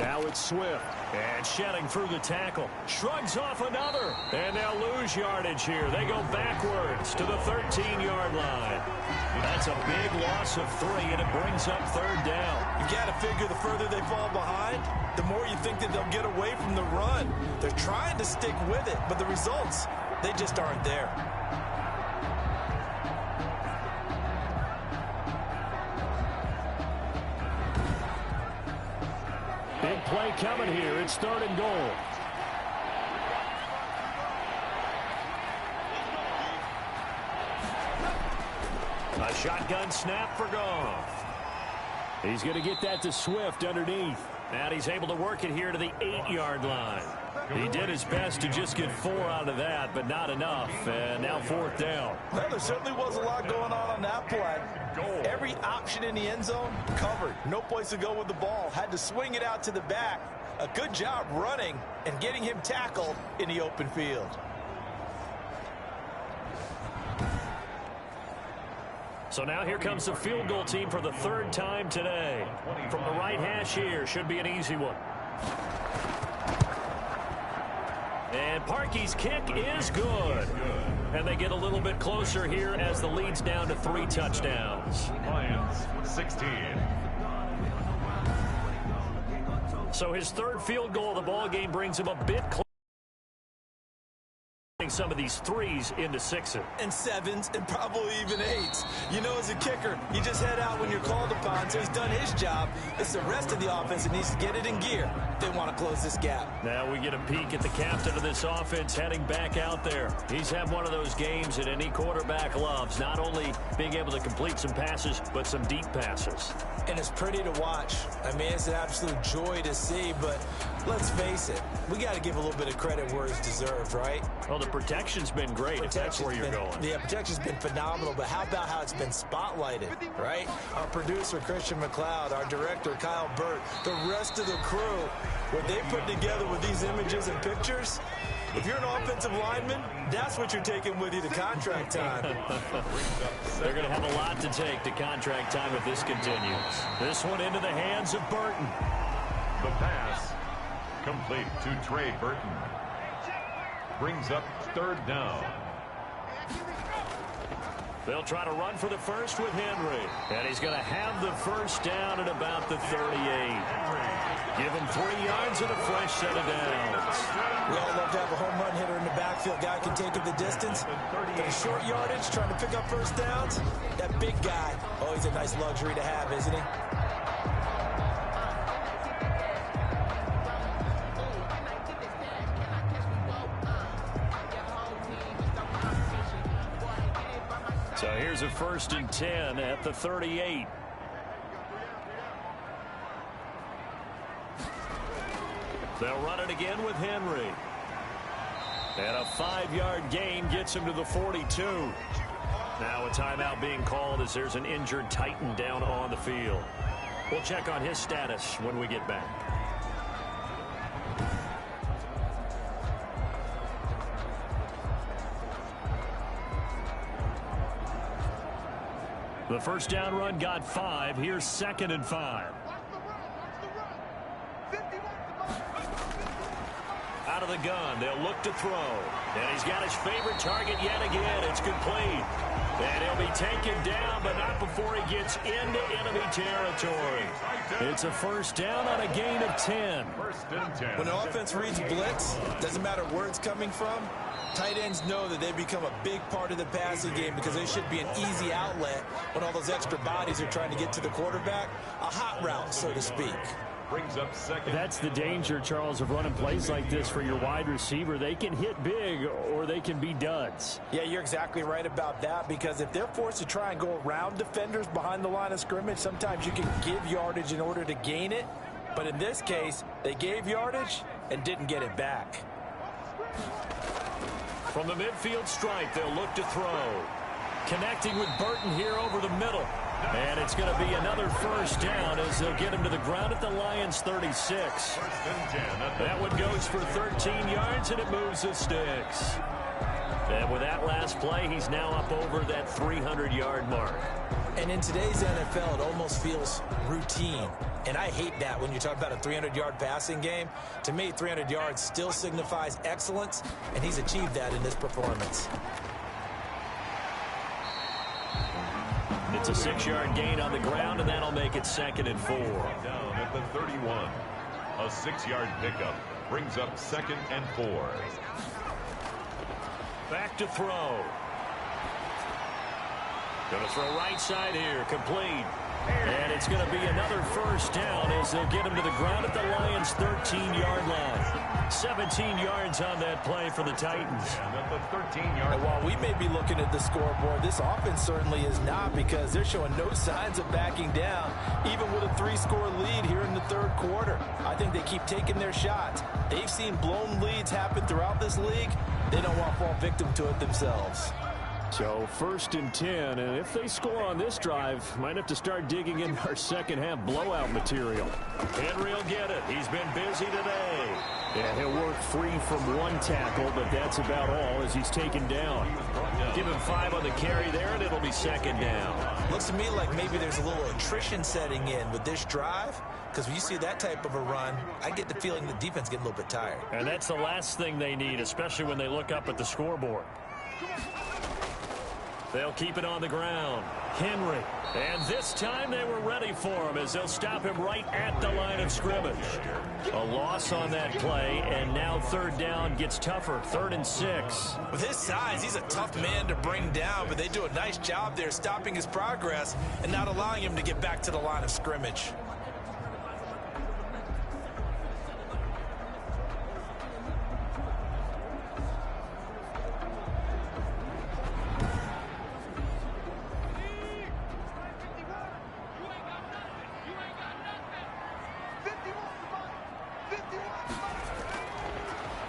D: Now it's Swift.
B: And shedding through the tackle. Shrugs off another. And they'll lose yardage here. They go backwards to the 13-yard line. That's a big loss of 3, and it brings up third down.
C: You got to figure the further they fall behind, the more you think that they'll get away from the run. They're trying to stick with it, but the results, they just aren't there.
D: Big play coming here. It's 3rd and goal.
B: A shotgun snap for Goff.
D: He's going to get that to Swift underneath.
B: And he's able to work it here to the 8-yard line. He did his best to just get 4 out of that, but not enough. And now 4th down.
C: Well, there certainly was a lot going on that play. Every option in the end zone covered. No place to go with the ball. Had to swing it out to the back. A good job running and getting him tackled in the open field.
B: So now here comes the field goal team for the 3rd time today. From the right hash here, should be an easy one. And Parkey's kick is good. And they get a little bit closer here as the lead's down to 3 touchdowns.
A: Lions 16.
B: So his 3rd field goal of the ball game brings him a bit closer. Some of these 3s into 6s.
C: And 7s and probably even 8s. You know, as a kicker, you just head out when you're called upon, so he's done his job. It's the rest of the offense that needs to get it in gear. They want to close this gap.
B: Now we get a peek at the captain of this offense heading back out there. He's had one of those games that any quarterback loves, not only being able to complete some passes, but some deep passes.
C: And it's pretty to watch. I mean, it's an absolute joy to see, but let's face it, we got to give a little bit of credit where it's deserved, right?
B: Well, the protection's been great, if that's where you're going.
C: Yeah, protection's been phenomenal, but how about how it's been spotlighted, right? Our producer, Christian McLeod, our director, Kyle Burt, the rest of the crew, what they put together with these images and pictures, if you're an offensive lineman, that's what you're taking with you to contract time.
B: They're going to have a lot to take to contract time if this continues. This one into the hands of Burton.
A: The pass complete to Trey Burton. Brings up 3rd down.
B: They'll try to run for the first with Henry. And he's going to have the 1st down at about the 38. Give him 3 yards and a fresh set of downs.
C: We all love to have a home run hitter in the backfield. Guy can take it the distance. But a short yardage, trying to pick up 1st downs, that big guy, oh, he's a nice luxury to have, isn't he?
B: So here's a 1st and 10 at the 38. They'll run it again with Henry. And a 5-yard gain gets him to the 42. Now a timeout being called as there's an injured Titan down on the field. We'll check on his status when we get back. The 1st down run got 5. Here's 2nd and 5. Out of the gun, they'll look to throw. And he's got his favorite target yet again. It's complete. And he'll be taken down, but not before he gets into enemy territory. It's a 1st down on a gain of 10.
A: 1st and 10.
C: When the offense reads blitz, doesn't matter where it's coming from, tight ends know that they become a big part of the passing game because they should be an easy outlet when all those extra bodies are trying to get to the quarterback. A hot route, so to speak.
A: Brings up 2nd.
D: That's the danger, Charles, of running plays like this for your wide receiver. They can hit big or they can be duds.
C: Yeah, you're exactly right about that because if they're forced to try and go around defenders behind the line of scrimmage, sometimes you can give yardage in order to gain it. But in this case, they gave yardage and didn't get it back.
B: From the midfield stripe, they'll look to throw. Connecting with Burton here over the middle. And it's going to be another 1st down as they'll get him to the ground at the Lions' 36.
A: 1st and 10.
B: That one goes for 13 yards, and it moves the sticks. And with that last play, he's now up over that 300-yard mark.
C: And in today's NFL, it almost feels routine. And I hate that when you talk about a 300-yard passing game. To me, 300 yards still signifies excellence, and he's achieved that in this performance.
B: It's a 6-yard gain on the ground, and that'll make it 2nd and 4.
A: Down at the 31. A 6-yard pickup brings up 2nd and 4.
B: Back to throw. Going to throw right side here, complete. And it's going to be another first down as they'll get him to the ground at the Lions' 13-yard line. 17 yards on that play for the Titans.
A: And at the 13-yard
C: line. While we may be looking at the scoreboard, this offense certainly is not, because they're showing no signs of backing down, even with a 3-score lead here in the third quarter. I think they keep taking their shots. They've seen blown leads happen throughout this league. They don't want to fall victim to it themselves.
D: So 1st and 10, and if they score on this drive, might have to start digging in our second-half blowout material.
B: Henry will get it. He's been busy today.
D: Yeah, he'll work free from one tackle, but that's about all as he's taken down.
B: Give him 5 on the carry there, and it'll be 2nd down.
C: Looks to me like maybe there's a little attrition setting in with this drive, because when you see that type of a run, I get the feeling the defense getting a little bit tired.
B: And that's the last thing they need, especially when they look up at the scoreboard. They'll keep it on the ground. Henry. And this time they were ready for him as they'll stop him right at the line of scrimmage. A loss on that play, and now 3rd down gets tougher. 3rd and 6.
C: With his size, he's a tough man to bring down, but they do a nice job there stopping his progress and not allowing him to get back to the line of scrimmage.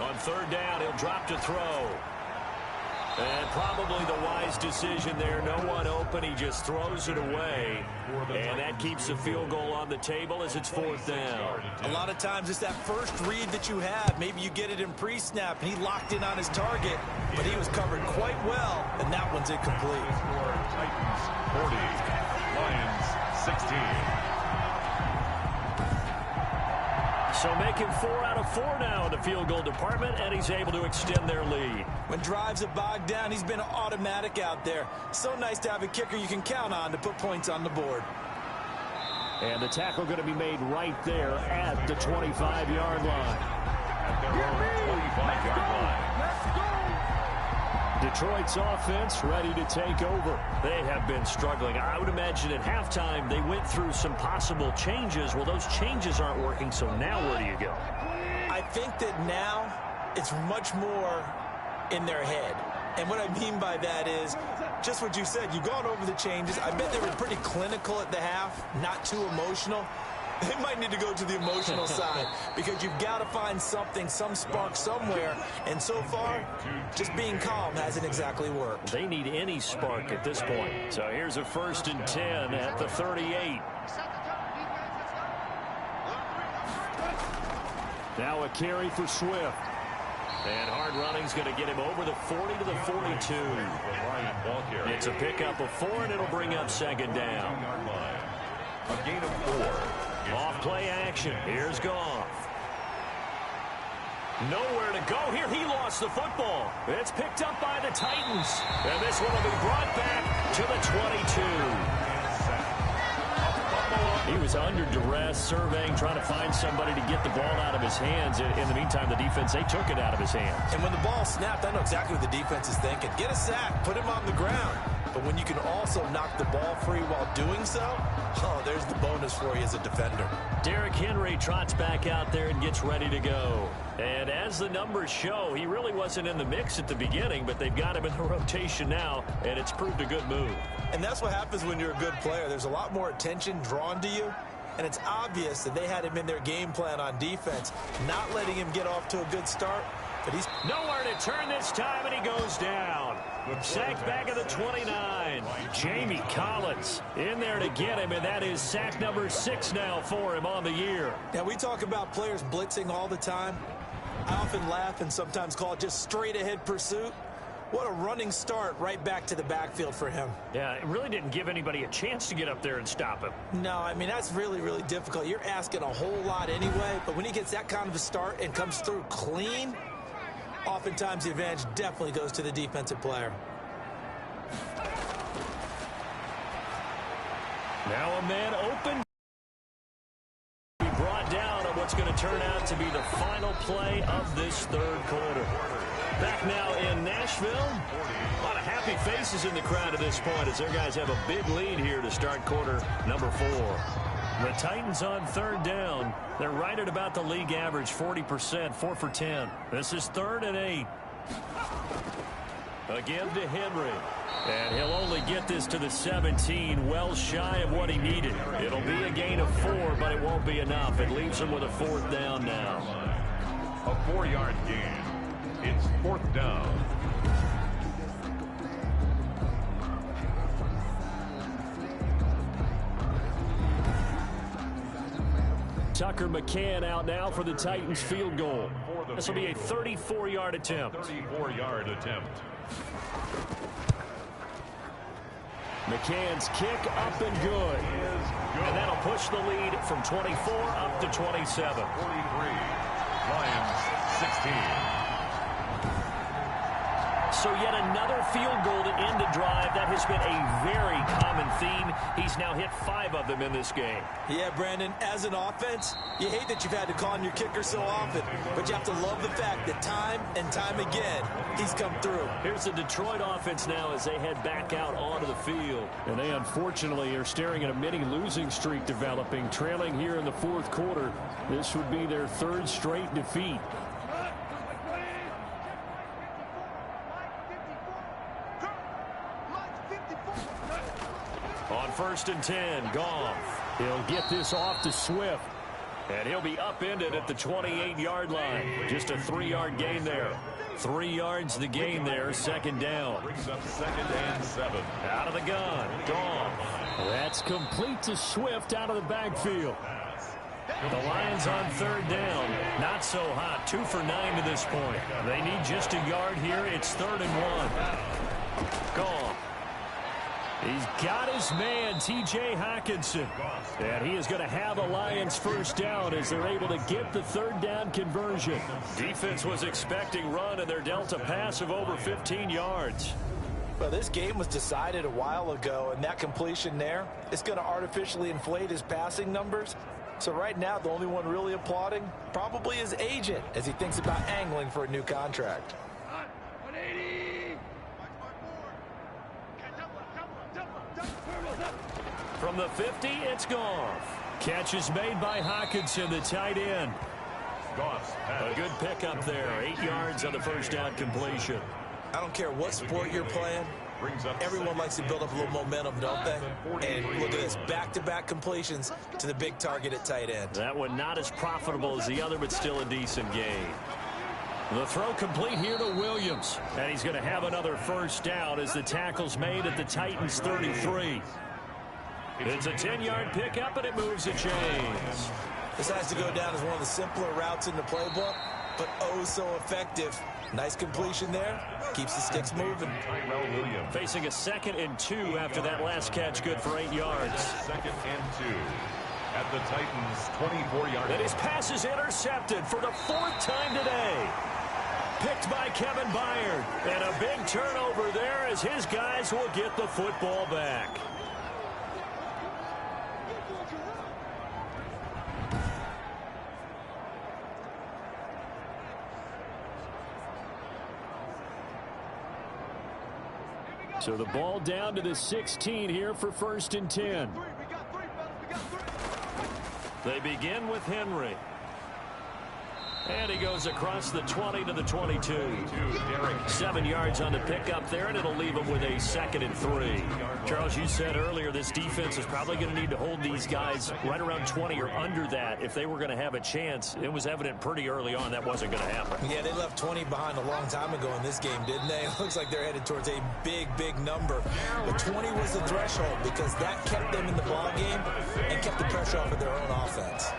B: On 3rd down, he'll drop to throw. And probably the wise decision there. No one open. He just throws it away. And that keeps the field goal on the table as it's 4th down.
C: A lot of times it's that first read that you have. Maybe you get it in pre-snap, and he locked in on his target, but he was covered quite well, and that one's incomplete.
A: Titans 40, Lions 16.
B: So making 4 out of 4 now in the field goal department, and he's able to extend their lead.
C: When drives are bogged down, he's been automatic out there. So nice to have a kicker you can count on to put points on the board.
D: And the tackle going to be made right there at the 25-yard line.
A: At their own 25-yard line.
D: Detroit's offense ready to take over.
B: They have been struggling. I would imagine at halftime they went through some possible changes. Well, those changes aren't working, so now where do you go?
C: I think that now it's much more in their head. And what I mean by that is just what you said. You've gone over the changes. I bet they were pretty clinical at the half, not too emotional. They might need to go to the emotional side because you've got to find something, some spark somewhere. And so far, just being calm hasn't exactly worked.
B: They need any spark at this point. So here's a 1st and 10 at the 38.
D: Now a carry for Swift.
B: And hard running's going to get him over the 40 to the 42. It's a pickup of 4, and it'll bring up 2nd down.
A: A gain of 4.
B: Off play action. Here's Goff. Nowhere to go here. He lost the football. It's picked up by the Titans. And this one will be brought back to the 22. He was under duress, surveying, trying to find somebody to get the ball out of his hands. In the meantime, the defense, they took it out of his hands.
C: And when the ball snapped, I know exactly what the defense is thinking. Get a sack, put him on the ground. But when you can also knock the ball free while doing so, oh, there's the bonus for you as a defender.
B: Derrick Henry trots back out there and gets ready to go. And as the numbers show, he really wasn't in the mix at the beginning, but they've got him in the rotation now, and it's proved a good move.
C: And that's what happens when you're a good player. There's a lot more attention drawn to you, and it's obvious that they had him in their game plan on defense, not letting him get off to a good start. But he's
B: nowhere to turn this time, and he goes down. Sacked back at the 29. Jamie Collins in there to get him, and that is sack number 6 now for him on the year.
C: Now, we talk about players blitzing all the time. I often laugh and sometimes call it just straight-ahead pursuit. What a running start right back to the backfield for him.
E: Yeah, it really didn't give anybody a chance to get up there and stop him.
C: No, I mean, that's really, really difficult. You're asking a whole lot anyway, but when he gets that kind of a start and comes through clean, oftentimes the advantage definitely goes to the defensive player.
B: Now a man open. Brought down on what's going to turn out to be the final play of this third quarter. Back now in Nashville. A lot of happy faces in the crowd at this point as their guys have a big lead here to start quarter number 4. The Titans on third down. They're right at about the league average, 40%, 4 for 10. This is 3rd and 8. Again to Henry. And he'll only get this to the 17, well shy of what he needed. It'll be a gain of 4, but it won't be enough. It leaves him with a 4th down now.
A: A 4-yard gain. It's 4th down.
B: Tucker McCann out now for the Titans field goal. This will be a 34-yard attempt.
A: 34-yard attempt.
B: McCann's kick up and good. And that'll push the lead from 24 up to 27.
A: 43. Lions 16.
B: So yet another field goal to end a drive. That has been a very common theme. He's now hit 5 of them in this game.
C: Yeah, Brandon, as an offense, you hate that you've had to call on your kicker so often, but you have to love the fact that time and time again, he's come through.
B: Here's the Detroit offense now as they head back out onto the field.
D: And they unfortunately are staring at a mini losing streak developing, trailing here in the 4th quarter. This would be their 3rd straight defeat.
B: On 1st and 10, Goff.
D: He'll get this off to Swift.
B: And he'll be upended at the 28-yard line. Just a 3-yard gain there. 3 yards the gain there, 2nd down.
A: Brings up 2nd and 7.
B: Out of the gun, Goff.
D: That's complete to Swift out of the backfield.
B: The Lions on 3rd down. Not so hot. 2 for 9 to this point. They need just a yard here. It's 3rd and 1. Goff. He's got his man, T.J. Hockenson. And he is going to have a Lions 1st down as they're able to get the 3rd down conversion. Defense was expecting run, and they're dealt a pass of over 15 yards.
C: Well, this game was decided a while ago, and that completion there is going to artificially inflate his passing numbers. So right now, the only one really applauding probably his agent as he thinks about angling for a new contract.
B: From the 50, it's Goff. Catch is made by Hockenson, the tight end.
A: Goff's
B: A good pickup there. 8 yards on the 1st down completion.
C: I don't care what sport you're playing. Everyone likes to build up a little momentum, don't they? And look at this, back-to-back completions to the big target at tight end.
B: That one not as profitable as the other, but still a decent gain. The throw complete here to Williams. And he's going to have another 1st down as the tackle's made at the Titans 33. It's a 10-yard pickup, and it moves the chains.
C: This has to go down as one of the simpler routes in the playbook, but oh so effective. Nice completion there. Keeps the sticks moving.
B: Facing a 2nd and 2 after that last catch, good for 8 yards.
A: 2nd and 2 at the Titans' 24-yard line.
B: And his pass is intercepted for the 4th time today. Picked by Kevin Byard. And a big turnover there as his guys will get the football back.
D: So the ball down to the 16 here for 1st and 10.
B: They begin with Henry. And he goes across the 20 to the 22. 7 yards on the pickup there, and it'll leave him with a 2nd and 3. Charles, you said earlier this defense is probably going to need to hold these guys right around 20 or under that if they were going to have a chance. It was evident pretty early on that wasn't going to happen.
C: Yeah, they left 20 behind a long time ago in this game, didn't they? It looks like they're headed towards a big, big number. But 20 was the threshold because that kept them in the ball game and kept the pressure off of their own offense.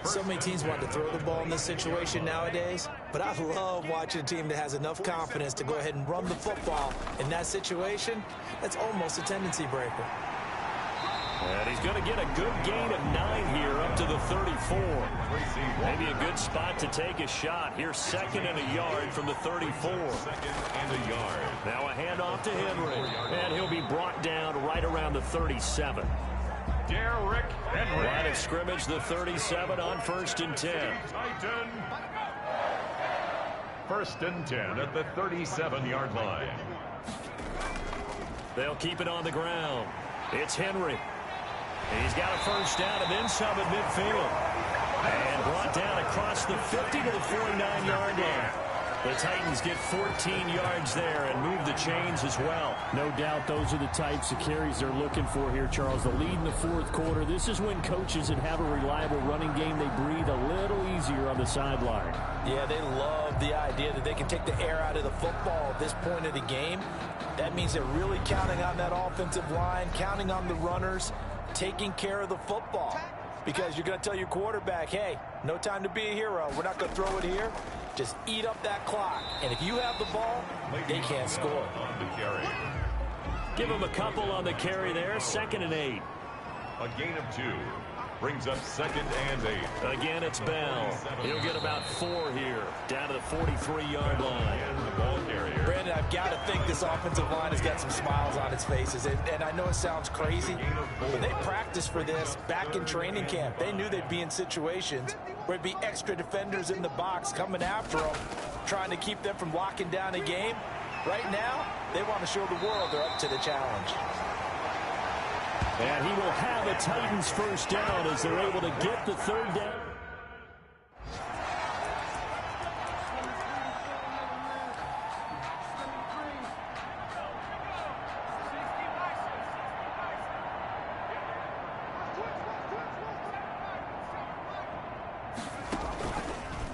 C: So many teams want to throw the ball in this situation nowadays, but I love watching a team that has enough confidence to go ahead and run the football. In that situation, that's almost a tendency breaker.
B: And he's going to get a good gain of 9 here up to the 34. Maybe a good spot to take a shot. Here's 2nd and a yard from the 34.
A: 2nd and a yard.
B: Now a handoff to Henry. And he'll be brought down right around the 37.
A: Derrick Henry.
B: Line of scrimmage, the 37 on 1st and 10.
A: Titan. 1st and 10 at the 37-yard line.
B: They'll keep it on the ground. It's Henry. He's got a 1st down and then some at midfield. And brought down across the 50 to the 49-yard line. The Titans get 14 yards there and move the chains as well.
D: No doubt those are the types of carries they're looking for here, Charles. The lead in the 4th quarter. This is when coaches that have a reliable running game, they breathe a little easier on the sideline.
C: Yeah, they love the idea that they can take the air out of the football at this point of the game. That means they're really counting on that offensive line, counting on the runners, taking care of the football. Because you're going to tell your quarterback, hey, no time to be a hero. We're not going to throw it here. Just eat up that clock. And if you have the ball, they can't score.
B: Give them a couple on the carry there. 2nd and 8.
A: A gain of 2. Brings up 2nd and 8.
B: Again, it's Bell. He'll get about 4 here. Down to the 43-yard line.
A: And the ball carrier.
C: Brandon, I've got to think this offensive line has got some smiles on its faces. And I know it sounds crazy, but they practiced for this back in training camp. They knew they'd be in situations where it'd be extra defenders in the box coming after them, trying to keep them from locking down a game. Right now, they want to show the world they're up to the challenge.
D: And he will have a Titans 1st down as they're able to get the 3rd down.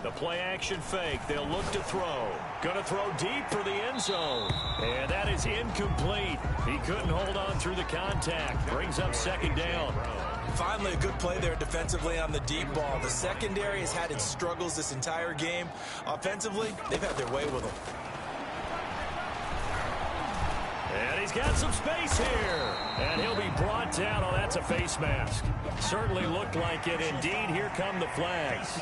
B: The play-action fake. They'll look to throw. Going to throw deep for the end zone. And that is incomplete. He couldn't hold on through the contact. Brings up 2nd down.
C: Finally, a good play there defensively on the deep ball. The secondary has had its struggles this entire game. Offensively, they've had their way with them.
B: And he's got some space here. And he'll be brought down. Oh, that's a face mask. Certainly looked like it. Indeed, here come the flags.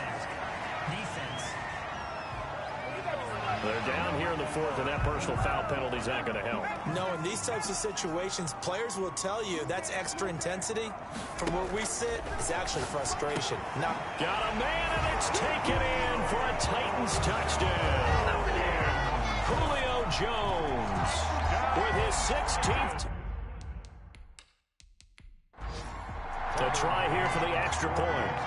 B: They're down here in the 4th, and that personal foul penalty is not going to help.
C: No, in these types of situations, players will tell you that's extra intensity. From where we sit, it's actually frustration. Now,
B: got a man, and it's taken in for a Titans touchdown. Julio Jones with his 16th. To try here for the extra point.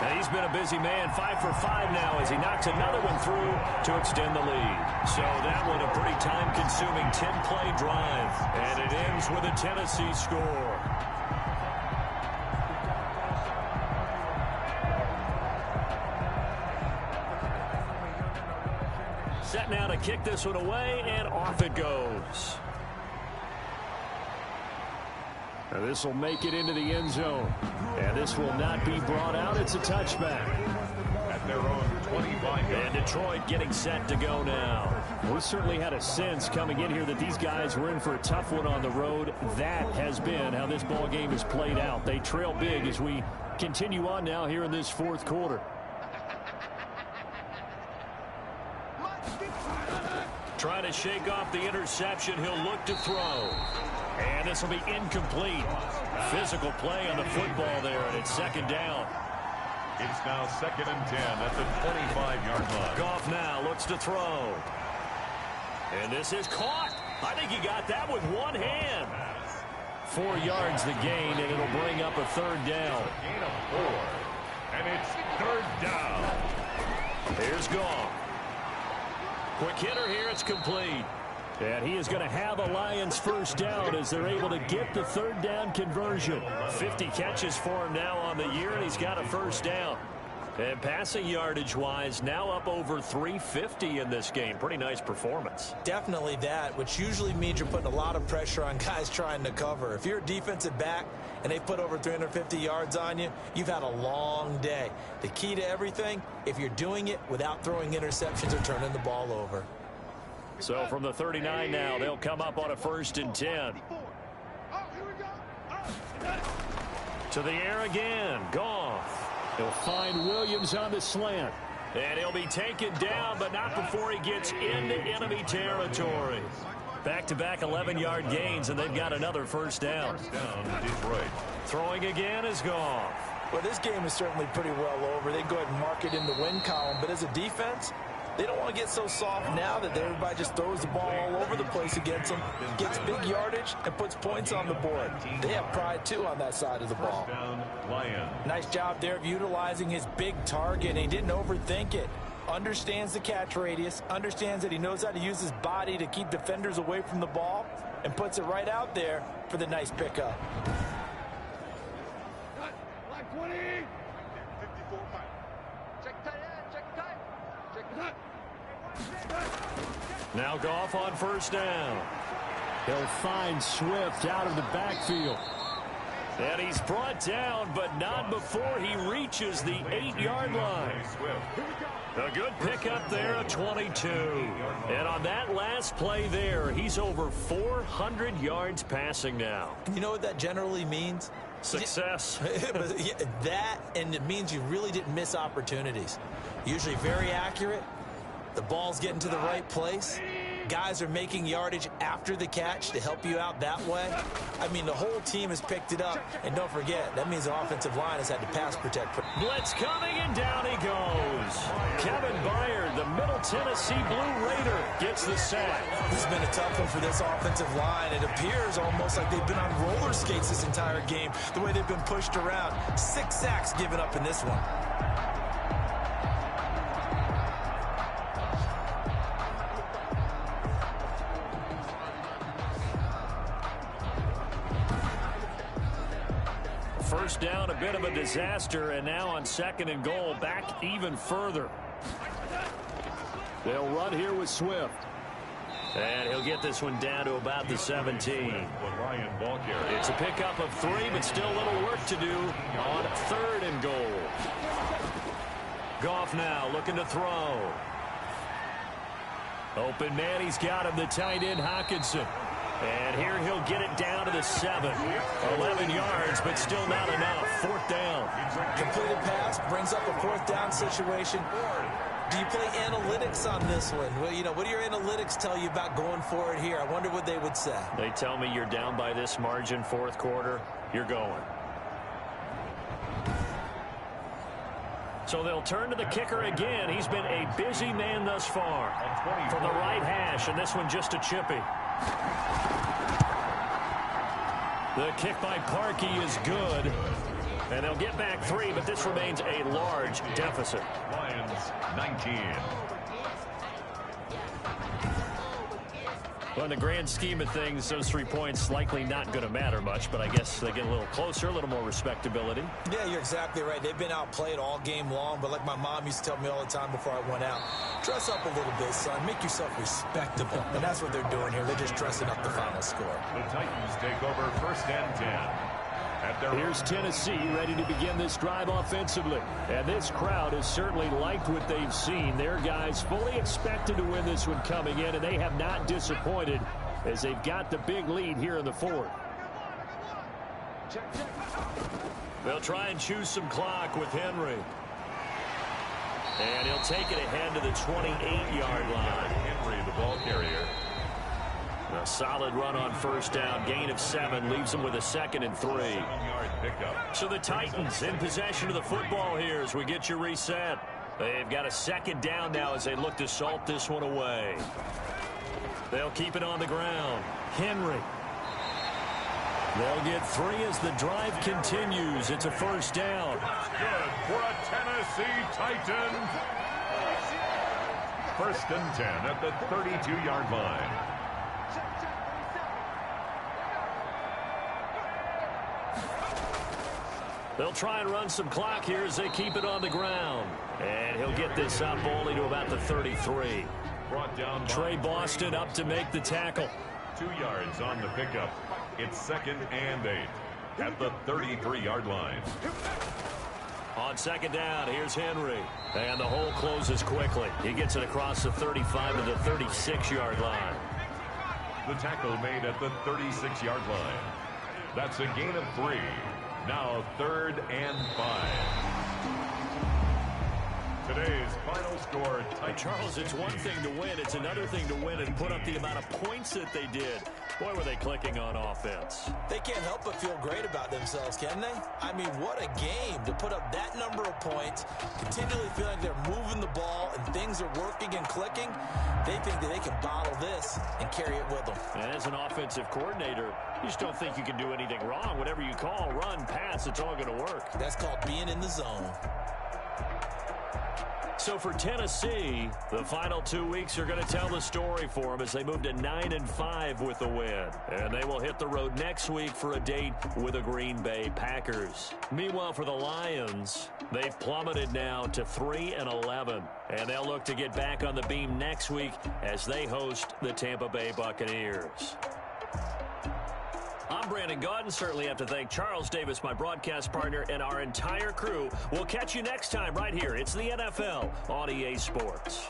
B: And he's been a busy man, 5 for 5 now as he knocks another one through to extend the lead. So that one a pretty time-consuming 10-play drive. And it ends with a Tennessee score. Set now to kick this one away, and off it goes.
D: Now this will make it into the end zone. And this will not be brought out. It's a touchback.
A: At their own 25.
B: And Detroit getting set to go now.
D: We certainly had a sense coming in here that these guys were in for a tough one on the road. That has been how this ball game has played out. They trail big as we continue on now here in this 4th quarter.
B: Trying to shake off the interception. He'll look to throw. And this will be incomplete. Physical play on the football there, and it's 2nd down.
A: It's now 2nd and 10 at the 25-yard line.
B: Goff now looks to throw. And this is caught. I think he got that with one hand. 4 yards the gain, and it'll bring up a 3rd down.
A: A gain of 4. And it's 3rd down.
B: Here's Goff. Quick hitter here. It's complete.
D: And he is going to have a Lions 1st down as they're able to get the 3rd down conversion.
B: 50 catches for him now on the year, and he's got a 1st down. And passing yardage-wise, now up over 350 in this game. Pretty nice performance.
C: Definitely that, which usually means you're putting a lot of pressure on guys trying to cover. If you're a defensive back and they put over 350 yards on you, you've had a long day. The key to everything, if you're doing it without throwing interceptions or turning the ball over.
B: So from the 39 now, they'll come up on a 1st and 10. To the air again. Goff.
D: He'll find Williams on the slant.
B: And he'll be taken down, but not before he gets into enemy territory. Back-to-back 11-yard gains, and they've got another 1st down.
A: First down, Detroit.
B: Throwing again is Goff.
C: Well, this game is certainly pretty well over. They go ahead and mark it in the win column, but as a defense, they don't want to get so soft now that everybody just throws the ball all over the place against them, gets big yardage, and puts points on the board. They have pride, too, on that side of the ball.
A: First down, Lions.
C: Nice job there of utilizing his big target. He didn't overthink it. Understands the catch radius, understands that he knows how to use his body to keep defenders away from the ball, and puts it right out there for the nice pickup.
B: Now Goff on 1st down.
D: He'll find Swift out of the backfield.
B: And he's brought down, but not before he reaches the 8-yard line. A good pickup there at 22. And on that last play there, he's over 400 yards passing now.
C: You know what that generally means?
B: Success.
C: That, and it means you really didn't miss opportunities. Usually very accurate. The ball's getting to the right place. Guys are making yardage after the catch to help you out that way. I mean, the whole team has picked it up. And don't forget, that means the offensive line has had to pass protect.
B: Blitz coming, and down he goes. Kevin Byard, the Middle Tennessee Blue Raider, gets the sack.
C: This has been a tough one for this offensive line. It appears almost like they've been on roller skates this entire game, the way they've been pushed around. 6 sacks given up in this one.
B: First down, a bit of a disaster, and now on 2nd and goal, back even further.
D: They'll run here with Swift.
B: And he'll get this one down to about the 17. It's a pickup of 3, but still a little work to do on 3rd and goal. Goff now looking to throw. Open man, he's got him, the tight end Hockenson. And here he'll get it down to the 7. 11 yards, but still not enough. 4th down.
C: Completed pass brings up a 4th down situation. Do you play analytics on this one? Well, you know, what do your analytics tell you about going for it here? I wonder what they would say.
B: They tell me you're down by this margin 4th quarter, you're going. So they'll turn to the kicker again. He's been a busy man thus far. From the right hash, and this one just a chippy. The kick by Parkey is good. And they'll get back 3, but this remains a large deficit.
A: Lions 19.
B: Well, in the grand scheme of things, those 3 points likely not going to matter much, but I guess they get a little closer, a little more respectability.
C: Yeah, you're exactly right. They've been outplayed all game long, but like my mom used to tell me all the time before I went out, dress up a little bit, son. Make yourself respectable. And that's what they're doing here. They're just dressing up the final score.
A: The Titans take over 1st and 10.
D: Here's Tennessee ready to begin this drive offensively. And this crowd has certainly liked what they've seen. Their guys fully expected to win this one coming in, and they have not disappointed as they've got the big lead here in the 4th.
B: They'll try and choose some clock with Henry. And he'll take it ahead to the 28-yard line.
A: Henry, the ball carrier.
B: A solid run on 1st down. Gain of 7 leaves them with a 2nd and 3.
A: 7-yard pickup.
B: So the Titans in possession of the football here as we get you reset. They've got a 2nd down now as they look to salt this one away. They'll keep it on the ground. Henry. They'll get 3 as the drive continues. It's a 1st down.
A: Good for a Tennessee Titan. 1st and 10 at the 32-yard line.
D: They'll try and run some clock here as they keep it on the ground. And he'll get this up only to about the 33.
A: Brought down
D: Trey Boston up to make the tackle.
A: 2 yards on the pickup. It's 2nd and 8 at the 33-yard line.
D: On 2nd down, here's Henry. And the hole closes quickly. He gets it across the 35 to the 36-yard line.
A: The tackle made at the 36-yard line. That's a gain of 3. Now 3rd and 5. Today's final score.
D: Charles, it's one thing to win. It's another thing to win and put up the amount of points that they did. Boy, were they clicking on offense.
C: They can't help but feel great about themselves, can they? I mean, what a game to put up that number of points, continually feel like they're moving the ball and things are working and clicking. They think that they can bottle this and carry it with them.
D: And as an offensive coordinator, you just don't think you can do anything wrong. Whatever you call, run, pass, it's all going to work.
C: That's called being in the zone.
D: So for Tennessee, the final 2 weeks are going to tell the story for them as they move to 9-5 with the win. And they will hit the road next week for a date with the Green Bay Packers. Meanwhile, for the Lions, they've plummeted now to 3-11. And they'll look to get back on the beam next week as they host the Tampa Bay Buccaneers. I'm Brandon Gaudin. Certainly have to thank Charles Davis, my broadcast partner, and our entire crew. We'll catch you next time right here. It's the NFL on EA Sports.